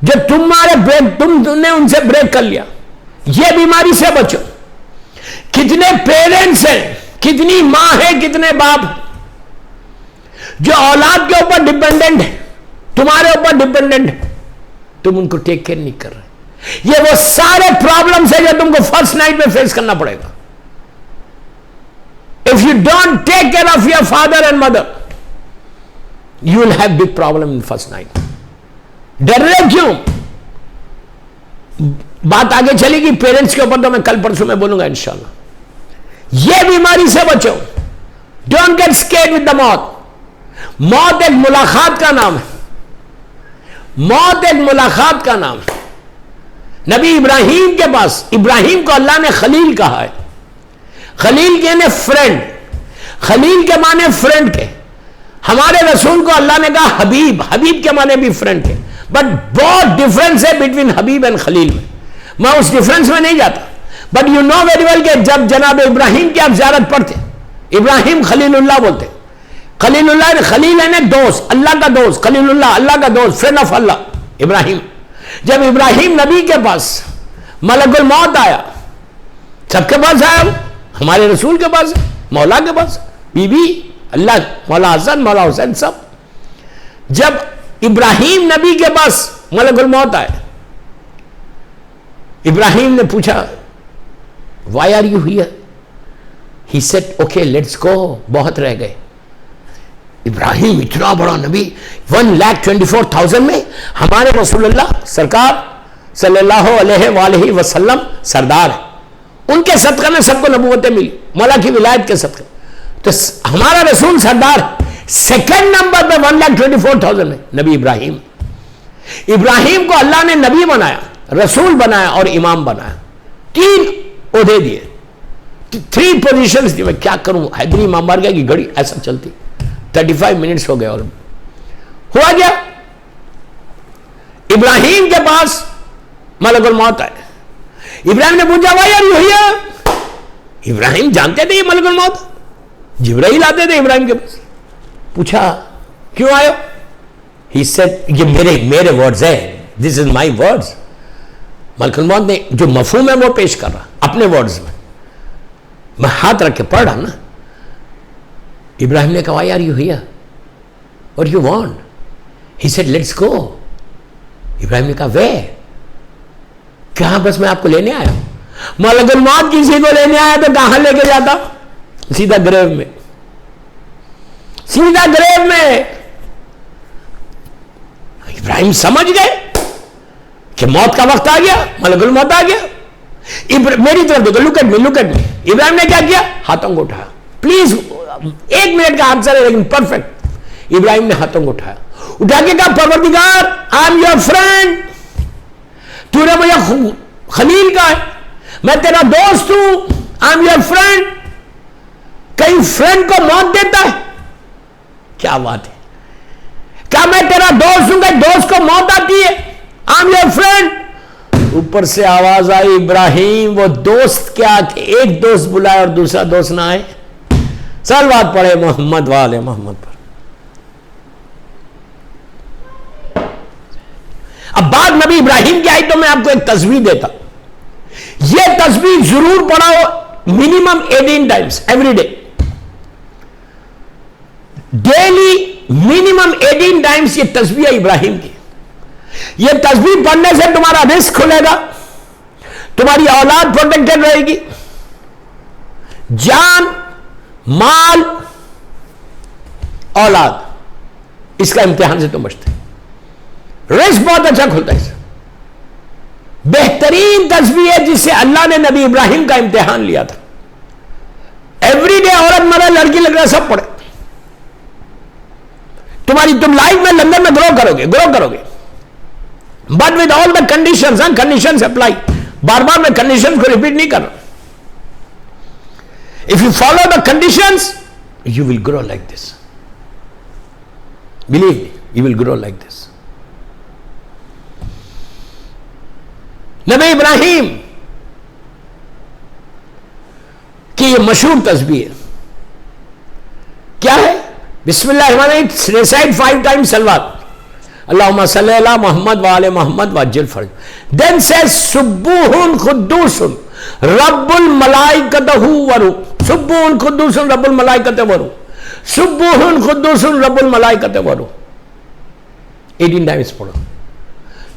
जो तुमने उनसे ब्रेक कर लिया। ये बीमारी से बचो। कितने पेरेंट्स हैं, कितनी मां है, कितने बाप है जो औलाद के ऊपर डिपेंडेंट है, तुम्हारे ऊपर डिपेंडेंट है, तुम उनको टेक केयर नहीं कर रहे। ये वो सारे प्रॉब्लम्स है जो तुमको फर्स्ट नाइट में फेस करना पड़ेगा। If you don't take care of your father and mother, you will have big problem in first night. डर रहे क्यों? बात आगे चलेगी पेरेंट्स के ऊपर, तो मैं कल परसों में बोलूंगा इंशाल्लाह। ये बीमारी से बचो। Don't get scared with the मौत। मौत एक मुलाकात का नाम है। मौत एक मुलाकात का नाम है। नबी इब्राहिम के पास, इब्राहिम को अल्लाह ने खलील कहा है। खलील के ने फ्रेंड, खलील के माने फ्रेंड के। हमारे रसूल को अल्लाह ने कहा हबीब, हबीब के माने भी फ्रेंड के। बट बहुत डिफरेंस है बिटवीन हबीब एंड खलील में। मैं उस डिफरेंस में नहीं जाता, but you know very well कि जब जनाब इब्राहिम की आप ज़ियारत पढ़ते, इब्राहिम खलीलुल्लाह बोलते। खलीलुल्लाह, खलील है ना दोस्त, अल्लाह का दोस्त, खलीलुल्लाह अल्लाह का दोस्त, फ्रेंड ऑफ अल्लाह इब्राहिम। जब इब्राहिम नबी के पास मलकुल मौत आया, सबके पास आया, हमारे रसूल के पास, मौला के पास, बीबी, अल्लाह, मौला हसन, मौला हुसैन, सब। जब इब्राहिम नबी के पास मलकुल मौत आया, इब्राहिम ने पूछा why are you here? He said okay let's go, बहुत रह गए। इब्राहिम इतना बड़ा नबी, 1,24,000 में हमारे रसूलुल्लाह सरकार सल्लल्लाहु अलैहि वसल्लम सरदार है। उनके सदक़े में सबको नबूवतें मिली, मौला की विलायत के सदक़े। तो हमारा रसूल सरदार, सेकंड नंबर पे 1,24,000 में नबी इब्राहिम। इब्राहिम को अल्लाह ने नबी बनाया, रसूल बनाया और इमाम बनाया। 3 ओहदे दिए, 3 पोजीशंस दी। मैं क्या करूं, हैदरी इमाम मर गया की घड़ी ऐसा चलती। 35 मिनट्स हो गए और हुआ क्या? इब्राहिम के पास मलकुल मौत आए। इब्राहिम ने पूछा भाई यार यू हियर? इब्राहिम जानते थे ये मलकुल मौत, जिब्राइल आते थे इब्राहिम के पास। पूछा क्यों आयो? ही सेड ये मेरे वर्ड्स है, दिस इज माई वर्ड्स। मलकुल मौत ने जो मफहूम है वो पेश कर रहा अपने वर्ड्स में, मैं हाथ रख के पढ़ रहा ना। इब्राहिम ने कहा यार you here, what you want? He said let's go. Ibrahim ने कहा वे? कहां? बस मैं आपको लेने आया। मलकुल मौत किसी को लेने आया तो कहां लेके जाता? सीधा ग्रेव में, सीधा ग्रेव में। इब्राहिम समझ गए कि मौत का वक्त आ गया, मलकुल मौत आ गया। मेरी तरफ देखो, look at me, look at me. Ibrahim ने क्या किया? हाथों को उठाया। प्लीज 1 मिनट का आंसर है लेकिन परफेक्ट। इब्राहिम ने हाथों को उठाया, उठा के कहा परवरदिगार आई एम योर फ्रेंड, तूने मुझे खलील कहा है, मैं तेरा दोस्त हूं, आई एम योर फ्रेंड। कहीं फ्रेंड को मौत देता है? क्या बात है, क्या मैं तेरा दोस्त हूं? दोस्त को मौत आती है, आई एम योर फ्रेंड। ऊपर से आवाज आई, इब्राहिम वो दोस्त क्या कि एक दोस्त बुलाए और दूसरा दोस्त ना आए? सलवात पढ़े मोहम्मद वाले मोहम्मद पर। अब बात नबी इब्राहिम की आई तो मैं आपको एक तस्वीर देता। यह तस्वीर जरूर पढ़ाओ minimum 18 times every day, daily minimum 18 times. ये तस्वीर है इब्राहिम की। यह तस्वीर पढ़ने से तुम्हारा रिस्क खुलेगा, तुम्हारी औलाद प्रोटेक्टेड रहेगी, जान, माल, औलाद, इसका इम्तिहान से तुम बचते। रिस्क बहुत अच्छा खुलता है। बेहतरीन तस्वीर है जिससे अल्लाह ने नबी इब्राहिम का इम्तिहान लिया था। एवरीडे औरत मर्द लड़की लड़का सब पढ़े। तुम लाइफ में लंदन में ग्रो करोगे but with all the conditions. Conditions apply, बार बार मैं कंडीशंस को रिपीट नहीं कर रहा। If you follow the conditions you will grow like this, believe me, you will grow like this. नबी इब्राहिम की ये मशहूर तस्बीह क्या है? बिस्मिल्लाहिर्रहमानिर्रहीम, रिसाइट 5 टाइम्स सलवात, अल्लाहुम्मा सल्ली अला मोहम्मद व आले मोहम्मद वअज्जिल फरज। देन सेज सुब्बूहुन खुद्दूसुन रब्बुल मलाइकतहु वरू, सुब्बूहुन खुद्दूसुन रब्बुल मलाइकतहु वरू, सुब्बूहुन खुद्दूसुन रब्बुल मलाइकतहु वरू। 18 टाइम्स पढ़ो।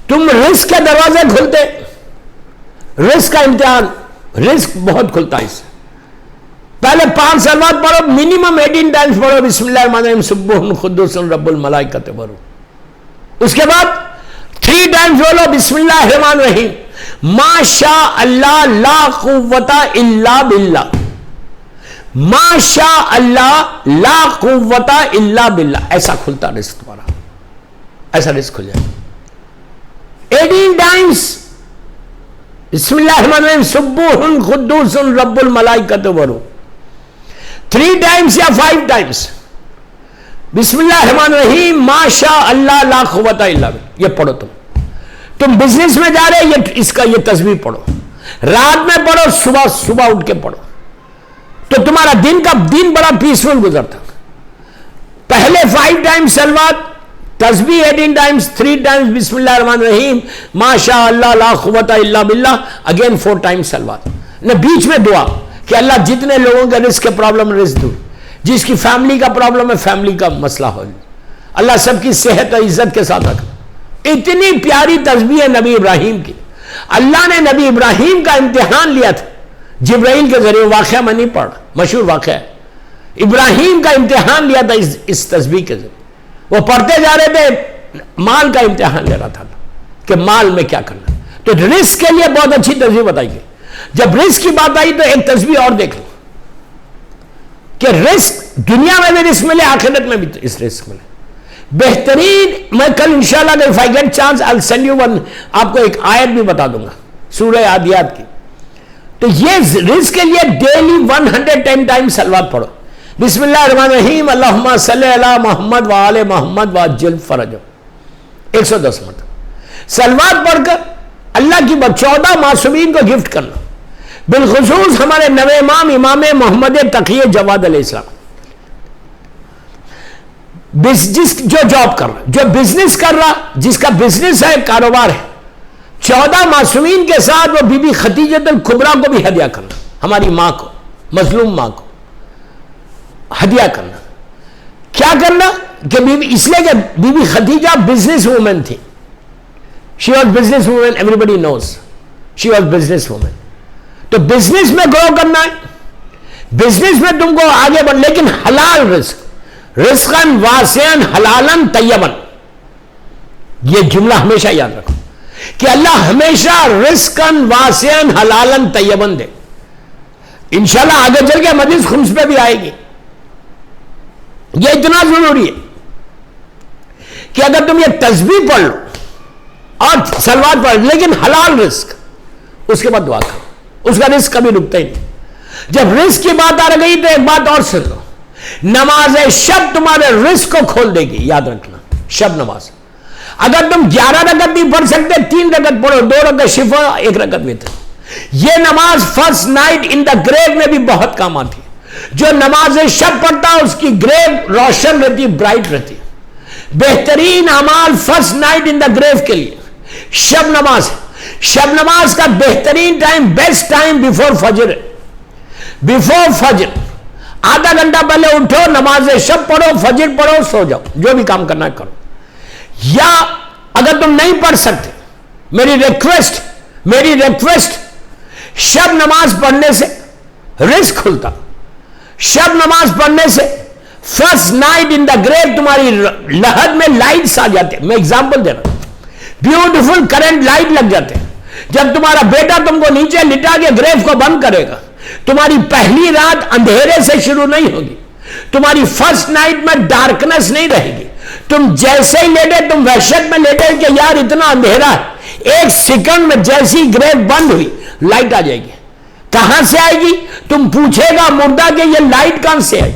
तुम रिस्क के दरवाजे खुलते, रिस्क का इम्तिहान, रिस्क बहुत खुलता है इससे। पहले 5 सलवात पढ़ो, मिनिमम 18 टाइम्स पढ़ो बिस्मिल्लाहिर्रहमानिर्रहीम सुब्बूहुन खुद्दूसुन रब्बुल मलाइकतहु वरू। उसके बाद 3 टाइम्स बोलो बिस्मिल्लाहिर्रहमानिर्रहीम माशा अल्लाह ला कुव्वता इल्ला बिल्लाह, माशा अल्लाह ला कुव्वता इल्ला बिल्लाह। ऐसा खुलता रिस्क तुम्हारा, ऐसा रिस्क खुल जाए। 18 टाइम्स बिस्मिल्लाहिर्रहमानिर्रहीम सुब्बूहुन खुद्दूसुन रब्बुल मलाइकतहु वरू। 3 टाइम्स या 5 टाइम्स बिस्मिल्लाहिर्रहमानिर्रहीम माशा अल्लाह ला कुव्वता इल्ला बिल्लाह। ये पढ़ो। तुम बिजनेस में जा रहे, ये तस्वीर पढ़ो, रात में पढ़ो, सुबह उठ के पढ़ो, तो तुम्हारा दिन बड़ा पीसफुल गुजरता। पहले 5 टाइम्स सलवात, तस्बीह 18 टाइम्स, 3 टाइम्स बिस्मिल्लाहिर्रहमानिर्रहीम माशा अल्लाह ला कुव्वता इल्ला बिल्लाह, अगेन 4 टाइम्स सलवात। न बीच में दुआ कि अल्लाह जितने लोगों के रिस्क के प्रॉब्लम रिस्क दूर, जिसकी फैमिली का प्रॉब्लम है फैमिली का मसला हो, अल्लाह सबकी सेहत और इज्जत के साथ रखना। इतनी प्यारी तस्बीह है नबी इब्राहिम की। अल्लाह ने नबी इब्राहिम का इम्तिहान लिया था जिब्राइल के जरिए। वाकया मैं नहीं पढ़, मशहूर वाकया है। इब्राहिम का इम्तिहान लिया था इस तस्बीह के जरिए। वो पढ़ते जा रहे थे, माल का इम्तिहान ले रहा था कि माल में क्या करना। तो रिस्क के लिए बहुत अच्छी तस्बीह बताई गई। जब रिस्क की बात आई तो एक तस्बीह और देख लो कि रिस्क दुनिया में भी रिस्क मिले, आखिरत में भी इस रिस्क मिले। बेहतरीन, मैं कल इंशाल्लाह if I get chance I will send you one, आपको एक आयत भी बता दूंगा सूरह आदियात की। तो ये रिस्क के लिए डेली 110 टाइम्स सलवात पढ़ो। बिस्मिल्लाहिर्रहमानिर्रहीम अल्लाहुम्मा सल्ली अला मोहम्मद व आले मोहम्मद वअज्जिल फरज, 110 मरतबा सलवात पढ़कर अल्लाह की 14 मासूमीन को गिफ्ट करना। बिलखुसूस हमारे नवे इमाम मोहम्मद तकी जवाद अलैहिस्सलाम, जो जॉब कर रहा, जो बिजनेस कर रहा, जिसका बिजनेस है, कारोबार है, 14 मासूमीन के साथ वो बीबी खदीजतुल कुबरा को भी हदिया करना, हमारी मां को, मजलूम मां को हदिया करना। क्या करना कि बीबी, इसलिए कि बीबी खदीजा बिजनेस वूमेन थी। She was business woman, everybody knows she was business woman. तो बिजनेस में ग्रो करना है, बिजनेस में तुमको आगे बढ़, लेकिन हलाल रिस्क, रिस्कन वासियन हलालन तय्यबन, ये जुमला हमेशा याद रखो कि अल्लाह हमेशा रिस्कन वासियन हलालन तय्यबन दे। इंशाल्लाह आगे चल के मजीद खुम्स पे भी आएगी। ये इतना जरूरी है कि अगर तुम ये तस्बीह पढ़ लो और सलवात पढ़, लेकिन हलाल रिस्क, उसके बाद दुआ करो, उसका रिस्क कभी रुकता ही नहीं। जब रिस्क की बात आ गई तो एक बात और सुन लो नमाज शब तुम्हारे रिस्क को खोल देगी, याद रखना। शब नमाज अगर तुम 11 रकत नहीं पढ़ सकते, 3 रकत पढ़ो, 2 रकत शिफा, 1 रकत वितर। यह नमाज first night in the grave में भी बहुत काम आती है। जो नमाज शब पढ़ता है उसकी ग्रेव रोशन रहती है, ब्राइट रहती है। बेहतरीन अमाल first night in the grave के लिए शब नमाज है। शब नमाज का बेहतरीन टाइम, बेस्ट टाइम बिफोर फजर है। बिफोर फजर आधा घंटा पहले उठो, नमाज शब पढ़ो, फजर पढ़ो, सो जाओ, जो भी काम करना है करो। या अगर तुम नहीं पढ़ सकते, मेरी रिक्वेस्ट शब नमाज पढ़ने से रिस्क खुलता। शब नमाज पढ़ने से first night in the grave तुम्हारी लहद में लाइट्स आ जाते। मैं एग्जांपल दे रहा हूं, ब्यूटीफुल करंट लाइट लग जाते हैं। जब तुम्हारा बेटा तुमको नीचे लिटा के ग्रेव को बंद करेगा, तुम्हारी पहली रात अंधेरे से शुरू नहीं होगी, तुम्हारी फर्स्ट नाइट में डार्कनेस नहीं रहेगी। तुम जैसे ही लेटे, तुम वहशत में लेटे कि यार इतना अंधेरा है, 1 सेकंड में जैसी ग्रेव बंद हुई लाइट आ जाएगी। कहां से आएगी? तुम पूछेगा मुर्दा कि ये लाइट कहां से आई,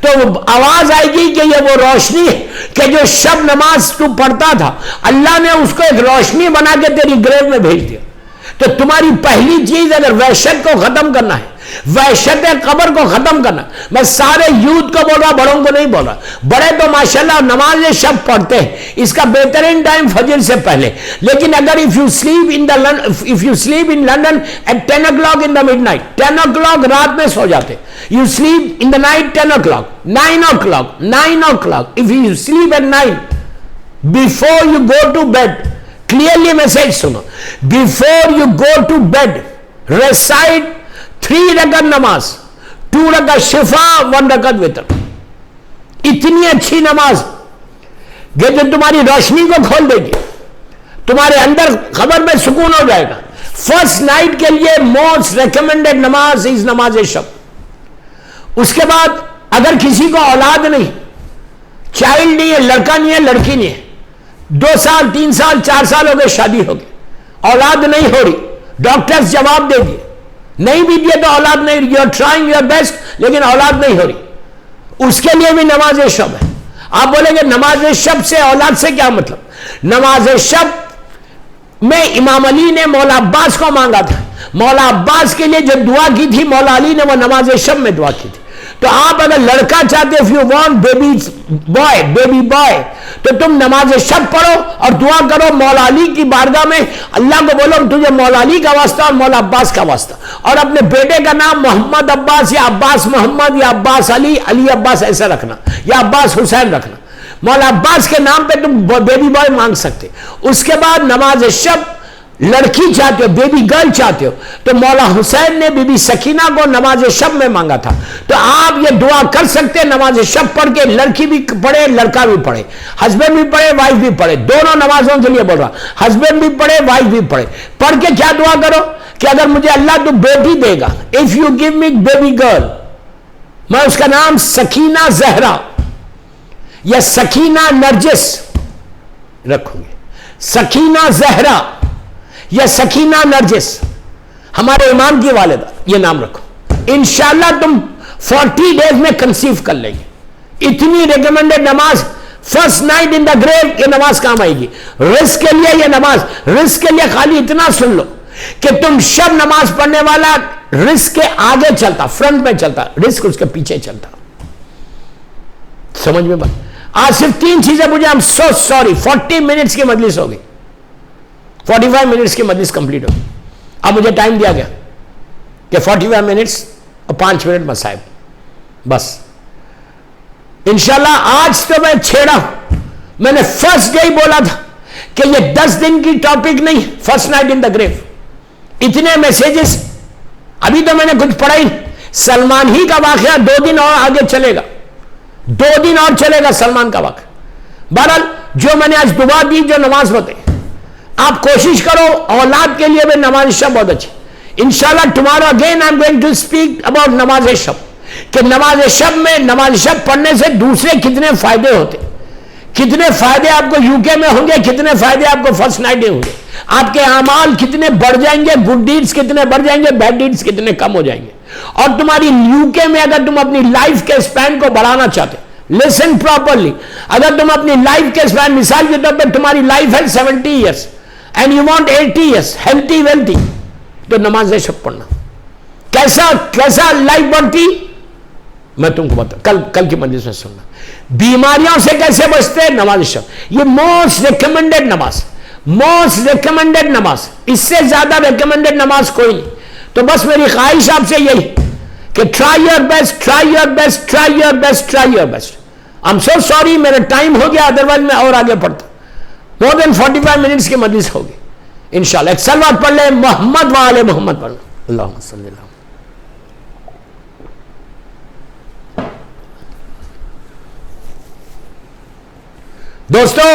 तो आवाज आएगी कि ये वो रोशनी है कि जो शब नमाज तू पढ़ता था, अल्लाह ने उसको एक रोशनी बना के तेरी ग्रेव में भेज दिया। तो तुम्हारी पहली चीज अगर वहशत को खत्म करना है, वहशत कब्र को खत्म करना, मैं सारे यूथ को बोल रहा, बड़ों को नहीं बोल रहा। बड़े तो माशाल्लाह नमाज शब पढ़ते हैं, इसका बेहतरीन टाइम फजर से पहले। लेकिन अगर if you sleep in London at 10 o'clock in the midnight, 10 o'clock रात में सो जाते, you sleep in the night 10 o'clock, 9 o'clock, if you sleep at 9 before you go to bed, clearly message सुनो, before you go to bed recite 3 रकत नमाज, 2 रकत शिफा, 1 रकत वितर। इतनी अच्छी नमाज जो तुम्हारी रोशनी को खोल देगी, तुम्हारे अंदर खबर में सुकून हो जाएगा। फर्स्ट नाइट के लिए मोस्ट रिकमेंडेड नमाज इज नमाज शब। उसके बाद अगर किसी को औलाद नहीं, चाइल्ड नहीं है, लड़का नहीं है, लड़की नहीं है, 2 साल 3 साल 4 साल हो गए शादी हो गई, औलाद नहीं हो रही, डॉक्टर्स जवाब दे दिए, नहीं भी दिए तो औलाद नहीं, you are trying your best, लेकिन औलाद नहीं हो रही, उसके लिए भी नमाज शब है। आप बोलेंगे नमाज शब से औलाद से क्या मतलब? नमाज शब में इमाम अली ने मौला अब्बास को मांगा था, मौला अब्बास के लिए जो दुआ की थी मौला अली ने, वो नमाज शब में दुआ की थी। तो आप अगर लड़का चाहते, if you want baby boy, तो तुम नमाज शब पढ़ो और दुआ करो मौला अली की बारगाह में, अल्लाह को बोलो तुझे मौला अली का वास्ता और मौला अब्बास का वास्ता, और अपने बेटे का नाम मोहम्मद अब्बास या अब्बास मोहम्मद या अब्बास अली, अली अब्बास ऐसा रखना, या अब्बास हुसैन रखना। मौला अब्बास के नाम पे तुम बेबी बॉय मांग सकते। उसके बाद नमाज शब लड़की चाहते हो, बेबी गर्ल चाहते हो, तो मौला हुसैन ने बीबी सकीना को नमाज शब में मांगा था। तो आप ये दुआ कर सकते हैं नमाज शब पढ़ के, लड़की भी पढ़े लड़का भी पढ़े, हस्बैंड भी पढ़े वाइफ भी पढ़े, दोनों नमाजों के लिए बोल रहा, हस्बैंड भी पढ़े वाइफ भी पढ़े। पढ़ के क्या दुआ करो कि अगर मुझे अल्लाह तो बेटी देगा, if you give me baby girl, मैं उसका नाम सकीना जहरा या सकीना नरजिस रखूंगी, सकीना जहरा या सकीना नरजिस, हमारे इमाम की वालिदा, ये नाम रखो। इंशाल्लाह तुम 40 डेज में कंसीव कर लेंगे। इतनी रिकमेंडेड नमाज first night in the grave, ये नमाज काम आएगी। रिस्क के लिए ये नमाज, रिस्क के लिए खाली इतना सुन लो कि तुम शब नमाज पढ़ने वाला रिस्क के आगे चलता, फ्रंट में चलता, रिस्क उसके पीछे चलता। समझ में बात? आज सिर्फ 3 चीजें मुझे, I am so sorry, 40 minutes की मजलिस हो गई, 45 मिनट्स की मजलिस कंप्लीट हो गई। अब मुझे टाइम दिया गया कि 45 मिनट्स और 5 मिनट मसाइब, बस। इंशाल्लाह आज तो मैं छेड़ा, मैंने फर्स्ट डे ही बोला था कि ये 10 दिन की टॉपिक नहीं, first night in the grave. इतने मैसेजेस, अभी तो मैंने कुछ पढ़ा ही। सलमान ही का वाकया 2 दिन और आगे चलेगा, 2 दिन और चलेगा सलमान का वाकया। बहरहाल जो मैंने आज दुआ दी, जो नमाज बताई, आप कोशिश करो औलाद के लिए भी नमाज शब बहुत अच्छी। इंशाल्लाह tomorrow again I am going to speak about नमाज शब, कि नमाज शब में, नमाज शब पढ़ने से दूसरे कितने फायदे होते, कितने फायदे आपको यूके में होंगे, कितने फायदे आपको फर्स्ट नाइट में होंगे, आपके अमाल कितने बढ़ जाएंगे, गुड डीड्स कितने बढ़ जाएंगे, बैड डीड्स कितने कम हो जाएंगे। और तुम्हारी यूके में अगर तुम अपनी लाइफ के स्पैन को बढ़ाना चाहते, लिसन प्रॉपरली, अगर तुम अपनी लाइफ के स्पैन, मिसाल के तौर पर तुम्हारी लाइफ है 70 years and you want 80 years healthy wealthy, तो नमाज शब पढ़ना। कैसा कैसा लाइफ बढ़ती, मैं तुमको बता, कल की मजलिस में सुनना। बीमारियों से कैसे बचते, नमाज शब, ये मोस्ट रिकमेंडेड नमाज, मोस्ट रिकमेंडेड नमाज, इससे ज्यादा रिकमेंडेड नमाज कोई नहीं। तो बस मेरी ख्वाहिश आपसे यही कि try your best, try your best, try your best, try your best. I am so sorry, मेरा टाइम हो गया, अदरवाइज मैं और आगे पढ़ता। मोर देन 45 मिनट्स की मजलिस होगी इंशाल्लाह। एक सलवात पढ़ ले, मोहम्मद वाले मोहम्मद पढ़ लो, अल्लाहुम्मा सल्ली अलैहि। दोस्तों,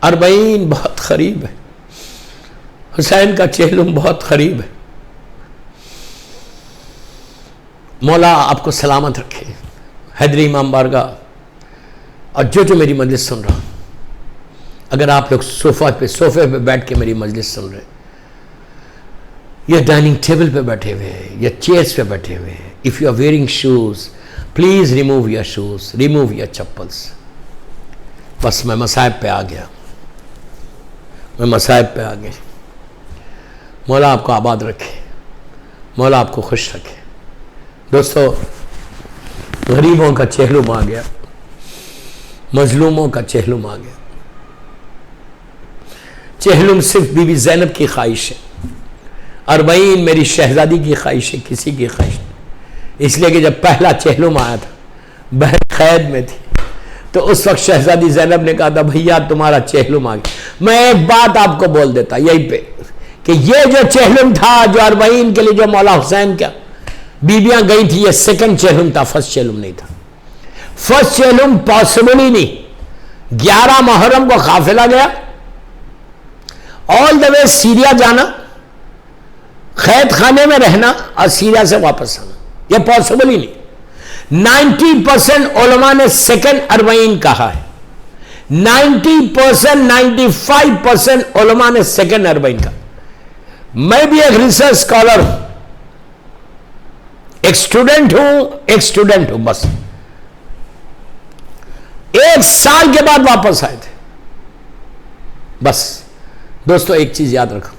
अरबईन बहुत करीब है, हुसैन का चेहलुम बहुत करीब है। मौला आपको सलामत रखे। हैदरी इमाम बारगाह और जो मेरी मजलिस सुन रहा, अगर आप लोग सोफे पे बैठ के मेरी मजलिस सुन रहे, या डाइनिंग टेबल पे बैठे हुए हैं, या चेयर्स पे बैठे हुए हैं, if you are wearing shoes, please remove your shoes, remove your chappals. बस मैं मसाइब पे आ गया, मैं मसाइब पे आ गया। मौला आपको आबाद रखे, मौला आपको खुश रखे। दोस्तों, गरीबों का चेहलुम आ गया, मजलूमों का चेहलुम आ गया। चेहलुम सिर्फ बीबी ज़ैनब की ख्वाहिश है, अरबईन मेरी शहजादी की ख्वाहिश है, किसी की ख्वाहिश नहीं। इसलिए कि जब पहला चेहलुम आया था, बहन कैद में थी, तो उस वक्त शहजादी ज़ैनब ने कहा था भैया तुम्हारा चेहलुम आ गया। मैं एक बात आपको बोल देता यहीं पे कि ये जो चेहलुम था, जो अरबईन के लिए जो मौला हुसैन का बीबियां गई थी, ये सेकंड चेहलुम था, फर्स्ट चेहलुम नहीं था। फर्स्ट चेहलुम पॉसिबल ही नहीं। 11 मुहर्रम को काफिला गया, ऑल द वे सीरिया जाना, कैद खाने में रहना और सीरिया से वापस आना, यह पॉसिबल ही नहीं। 90% उलमा ने सेकंड अरबईन कहा है, 90%, 95% उलमा ने सेकंड अरबईन कहा। मैं भी एक रिसर्च स्कॉलर हूं, एक स्टूडेंट हूं, बस 1 साल के बाद वापस आए थे। बस दोस्तों, एक चीज याद रखो,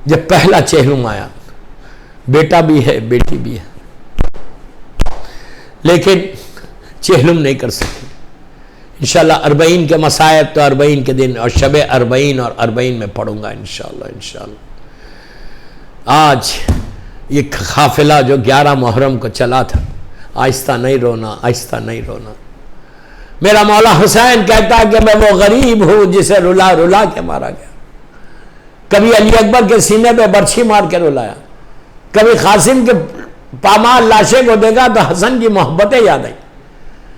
जब पहला चेहलुम आया, बेटा भी है बेटी भी है, लेकिन चेहलुम नहीं कर सकते। इंशाल्लाह अरबईन के मसायब तो अरबईन के दिन और शब अरबईन और अरबईन में पढ़ूंगा इंशाल्लाह। आज ये काफिला जो 11 मुहर्रम को चला था, आहिस्ता नहीं रोना, आहिस्ता नहीं रोना। मेरा मौला हुसैन कहता है कि मैं वो गरीब हूं जिसे रुला रुला के मारा गया। कभी अली अकबर के सीने पे बर्छी मार के रुलाया, कभी कासिम के पामाल लाशे को देखा तो हसन की मोहब्बतें याद आई,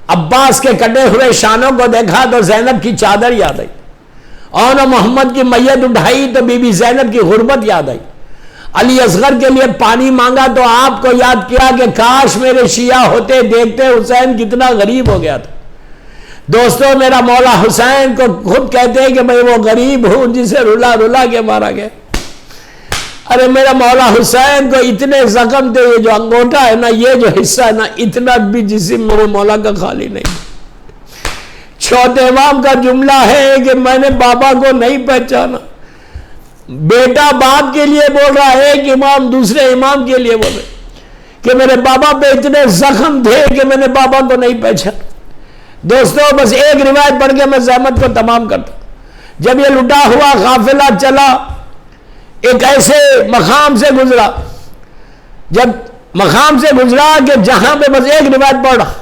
अब्बास के कटे हुए शानों को देखा तो जैनब की चादर याद आई, और मोहम्मद की मैयत उठाई तो बीबी जैनब की गुर्बत याद आई। अली असगर के लिए पानी मांगा तो आपको याद किया कि काश मेरे शिया होते, देखते हुसैन कितना गरीब हो गया था। दोस्तों, मेरा मौला हुसैन को खुद कहते हैं कि मैं वो गरीब हूं जिसे रुला रुला के मारा गया। अरे मेरा मौला हुसैन को इतने जख्म थे, ये जो अंगूठा है ना, ये जो हिस्सा है ना, इतना भी जिस्म मेरे मौला का खाली नहीं। चौथे इमाम का जुमला है कि मैंने बाबा को नहीं पहचाना। बेटा बाप के लिए बोल रहा है, एक इमाम दूसरे इमाम के लिए बोल रहे कि मेरे बाबा पे इतने जख्म थे कि मैंने बाबा को नहीं पहचाना। दोस्तों, बस एक रिवायत पढ़ के मैं ज़हमत को तमाम करता। जब ये लुटा हुआ काफिला चला, एक ऐसे मकाम से गुजरा, जब मकाम से गुजरा कि जहां पे बस एक रिवायत पढ़ रहा,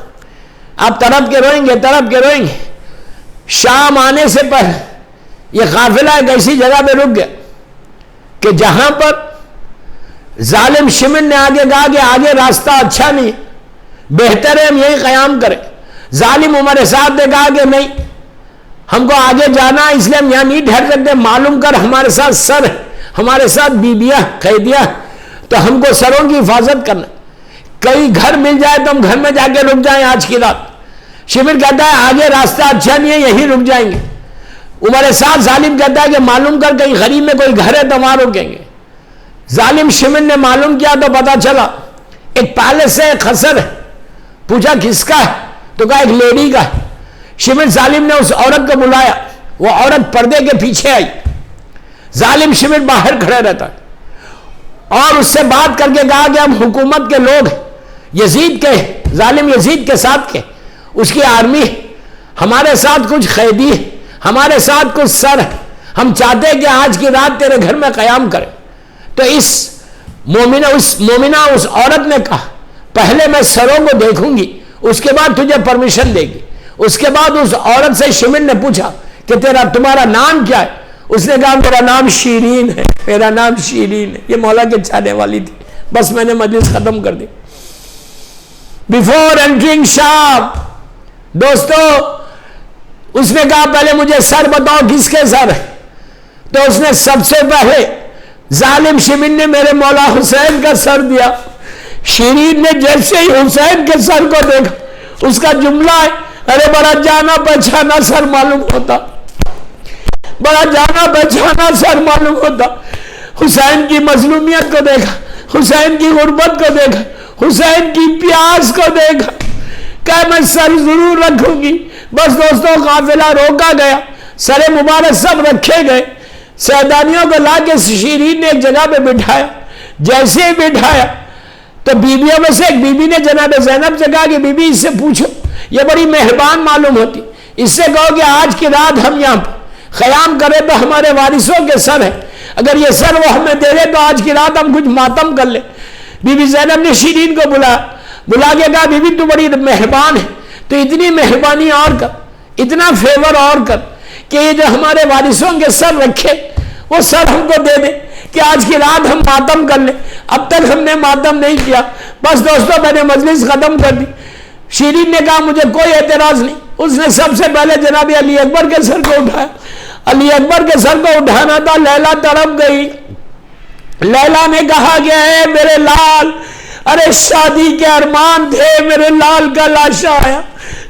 आप तड़प के रोएंगे, तड़प के रोएंगे। शाम आने से पहले यह काफिला एक ऐसी जगह पे रुक गया कि जहां पर जालिम शिमर ने आगे कहा कि आगे रास्ता अच्छा नहीं, बेहतर है हम यही कयाम करें। जालिम उमर साहब ने कहा कि नहीं, हमको आगे जाना, इसलिए हम यहां नहीं ठहर सकते, मालूम कर हमारे साथ सर है, हमारे साथ बीबियां कैदियां, तो हमको सरों की हिफाजत करना, कई घर मिल जाए तो हम घर में जाके रुक जाएं आज की रात। शिमिर कहता है आगे रास्ता अच्छा नहीं है, यहीं रुक जाएंगे। उमर साहब जालिम कहता है कि मालूम कर कहीं गरीब में कोई घर है तो वहां रुकेंगे। जालिम शिमिन ने मालूम किया तो पता चला एक पैलेस है, खसर है। पूछा किसका है, तो कहा एक लेडी का है। शिमिन जालिम ने उस औरत को बुलाया, वो औरत पर्दे के पीछे आई। जालिम शिमिन बाहर खड़े रहता है और उससे बात करके कहा कि हम हुकूमत के लोग हैं, यजीद के, जालिम यजीद के साथ के, उसकी आर्मी है, हमारे साथ कुछ कैदी है, हमारे साथ कुछ सर है, हम चाहते हैं कि आज की रात तेरे घर में कयाम करें। तो इस मोमिना उस औरत ने कहा पहले मैं सरों को देखूंगी, उसके बाद तुझे परमिशन देगी। उसके बाद उस औरत से शिमिन ने पूछा कि तुम्हारा नाम क्या है? उसने कहा मेरा नाम शीरीन है, मेरा नाम शीरीन है। ये मौला के चाहने वाली थी। बस मैंने मजलिस खत्म कर दी। बिफोर एंटरिंग शाम, दोस्तों, उसने कहा पहले मुझे सर बताओ किसके सर है? तो उसने सबसे पहले जालिम शिमिन ने मेरे मौला हुसैन का सर दिया। शीरीन ने जैसे ही हुसैन के सर को देखा, उसका जुमला है, अरे बड़ा जाना पहचाना सर मालूम होता, बड़ा जाना पहचाना सर मालूम होता। हुसैन की मजलूमियत को देखा, हुसैन की गुर्बत को देखा, हुसैन की प्यास को देखा, क्या मैं सर जरूर रखूंगी। बस दोस्तों, काफिला रोका गया, सरे मुबारक सब रखे गए। सैदानियों को लाके शीरीन ने एक जगह पे बिठाया। जैसे ही बिठाया तो बीबियों में से एक बीबी ने जनाब ज़ैनब से कहा कि बीबी इससे पूछो, ये बड़ी मेहरबान मालूम होती, इससे कहो कि आज की रात हम यहाँ पर क़याम करें तो हमारे वारिसों के सर है, अगर ये सर वो हमें दे दे तो आज की रात हम कुछ मातम कर ले। बीबी ज़ैनब ने शीरीन को बुला के कहा बीबी तू बड़ी मेहरबान है, तो इतनी मेहरबानी और कर, इतना फेवर और कर कि ये जो हमारे वारिसों के सर रखे वो सर हमको दे दे कि आज की रात हम मातम कर ले। अब तक हमने मातम नहीं किया। बस दोस्तों, मैंने मजलिस खत्म कर दी। शीरीन ने कहा मुझे कोई एतराज नहीं। उसने सबसे पहले जनाब अली अकबर के सर को उठाया। अली अकबर के सर को उठाना था, लैला तड़प गई। लैला ने कहा कि है मेरे लाल, अरे शादी के अरमान थे, मेरे लाल का लाशा आया।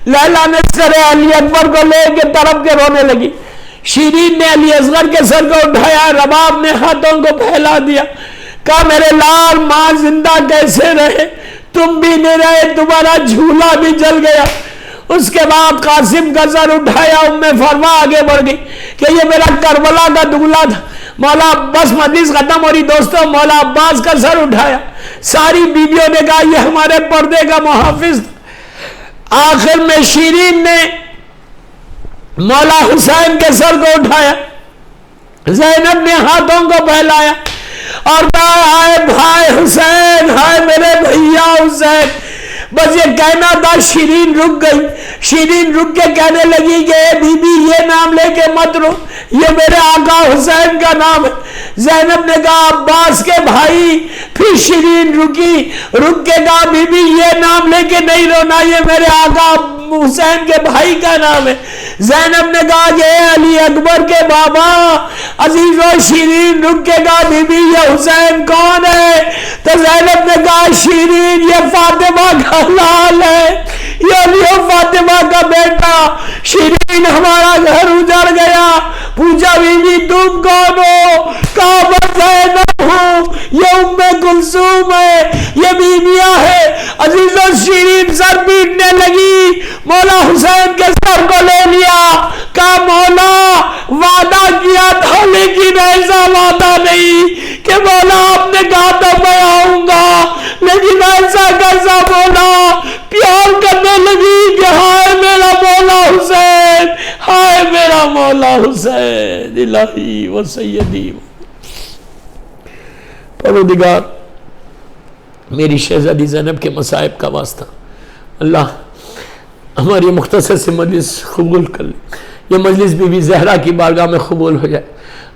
लैला ने सर अली अकबर को लेके तड़प के रोने लगी। शीरीन ने अली असगर के सर को उठाया, रबाब ने हाथों को फैला दिया, कहा मेरे लाल मां जिंदा कैसे रहे, तुम भी नहीं रहे, तुम्हारा झूला भी जल गया। उसके बाद कासिम का सर उठाया, उम्मे फरमा आगे बढ़ गई कि ये मेरा करबला का दुगला था। मौला, बस मजलिस खत्म हो रही दोस्तों, मौला अब्बास का सर उठाया। सारी बीबियों ने कहा ये हमारे पर्दे का मुहाफिज था। आखिर में शीरीन ने मौला हुसैन के सर को उठाया, ज़ैनब ने हाथों को फैलाया और कहा हाय भाई हुसैन, हाय मेरे भैया हुसैन। बस ये कहना था, शीरीन रुक गई। शीरीन रुक के कहने लगी कि बीबी ये नाम लेके मत रो, ये मेरे आका हुसैन का नाम है। ज़ैनब ने कहा अब्बास के भाई। फिर शीरीन रुकी, रुक के कहा बीबी ये नाम लेके नहीं रोना, ये मेरे आका हुसैन के भाई का नाम है। ज़ैनब ने कहा ये अली अकबर के बाबा। अजीजों, शीरीन रुक के कहा बीबी ये हुसैन कौन है? तो ज़ैनब ने कहा शीरीन ये फातिमा का लाल है, ये अली फातिमा का बेटा। शीरीन हमारा घर उजड़ गया। पूछा बीबी तुम कौन हो? कहा मैं ज़ैनब हूँ, ये उम्मे कुलसूम है, ये बीबियां है। अजीजों, शीरीन सर पीटने लगी, मौला हुसैन के सर को ले लिया। कहा मौला वादा किया था लेकिन ऐसा वादा नहीं कि मौला आपने कहा था मैं आऊंगा, लेकिन ऐसा कैसा मौला। प्यार करने लगी कि हाय मेरा मौला हुसैन, हाय मेरा मौला हुसैन, इलाही व सैयदी परवरदिगार, मेरी शहजादी ज़ैनब के मसाइब का वास्ता अल्लाह हमारी मुख्तसर से मजलिस कबूल कर ले। ये मजलिस बीबी ज़हरा की बारगाह में कबूल हो जाए।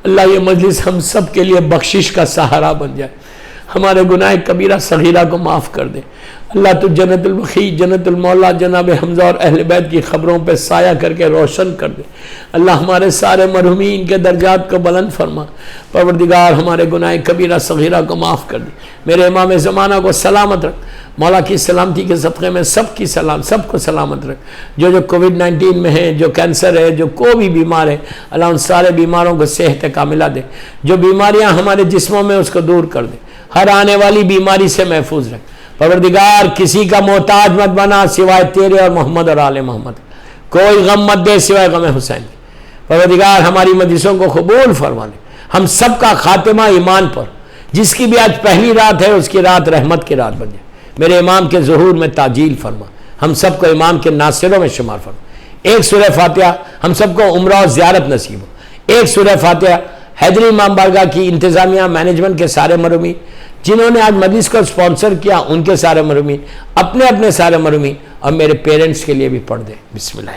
अल्लाह ये मजलिस हम सब के लिए बख्शिश का सहारा बन जाए। हमारे गुनाह कबीरा सगीरा को माफ़ कर दे। अल्लाह तू जन्नतुल बखी, जन्नतुल मौला जनाब हमजा और अहले बैत की ख़बरों पे साया करके रोशन कर दे। अल्लाह हमारे सारे मरहुमीन के दर्जात को बुलंद फरमा। परवरदिगार हमारे गुनाह कबीरा सगीरा को माफ़ कर दे। मेरे इमाम ज़माना को सलामत रख। मौला की सलामती के सदक़े में सबको सलामत रख। जो कोविड-19 में है, जो कैंसर है, जो कोई भी बीमार है, अल्लाह उन सारे बीमारों को सेहत कामिला दे। जो बीमारियां हमारे जिस्मों में उसको दूर कर दे। हर आने वाली बीमारी से महफूज रख। परवरदिगार किसी का मोहताज मत बना सिवाय तेरे और मोहम्मद और आले मोहम्मद। कोई गम मत दे सिवाय गम हुसैन के। परवरदिगार हमारी मजलिसों को कबूल फरमा ले। हम सब का खातिमा ईमान पर, जिसकी भी आज पहली रात है उसकी रात रहमत की रात बन जाए। मेरे इमाम के ज़ुहूर में ताजील फरमा। हम सबको इमाम के नासिरों में शुमार फरमा। एक सूरह फातिहा हम सबको उम्रा और ज़ियारत नसीब हो। एक सूरह फातिहा हैदरी इमाम बारगाह की इंतज़ामिया मैनेजमेंट के सारे मरहुमीन, जिन्होंने आज मजलिस को स्पॉन्सर किया, उनके सारे मरहुमीन, अपने अपने सारे मरहुमीन और मेरे पेरेंट्स के लिए भी पढ़ दे। बिस्मिल्लाह।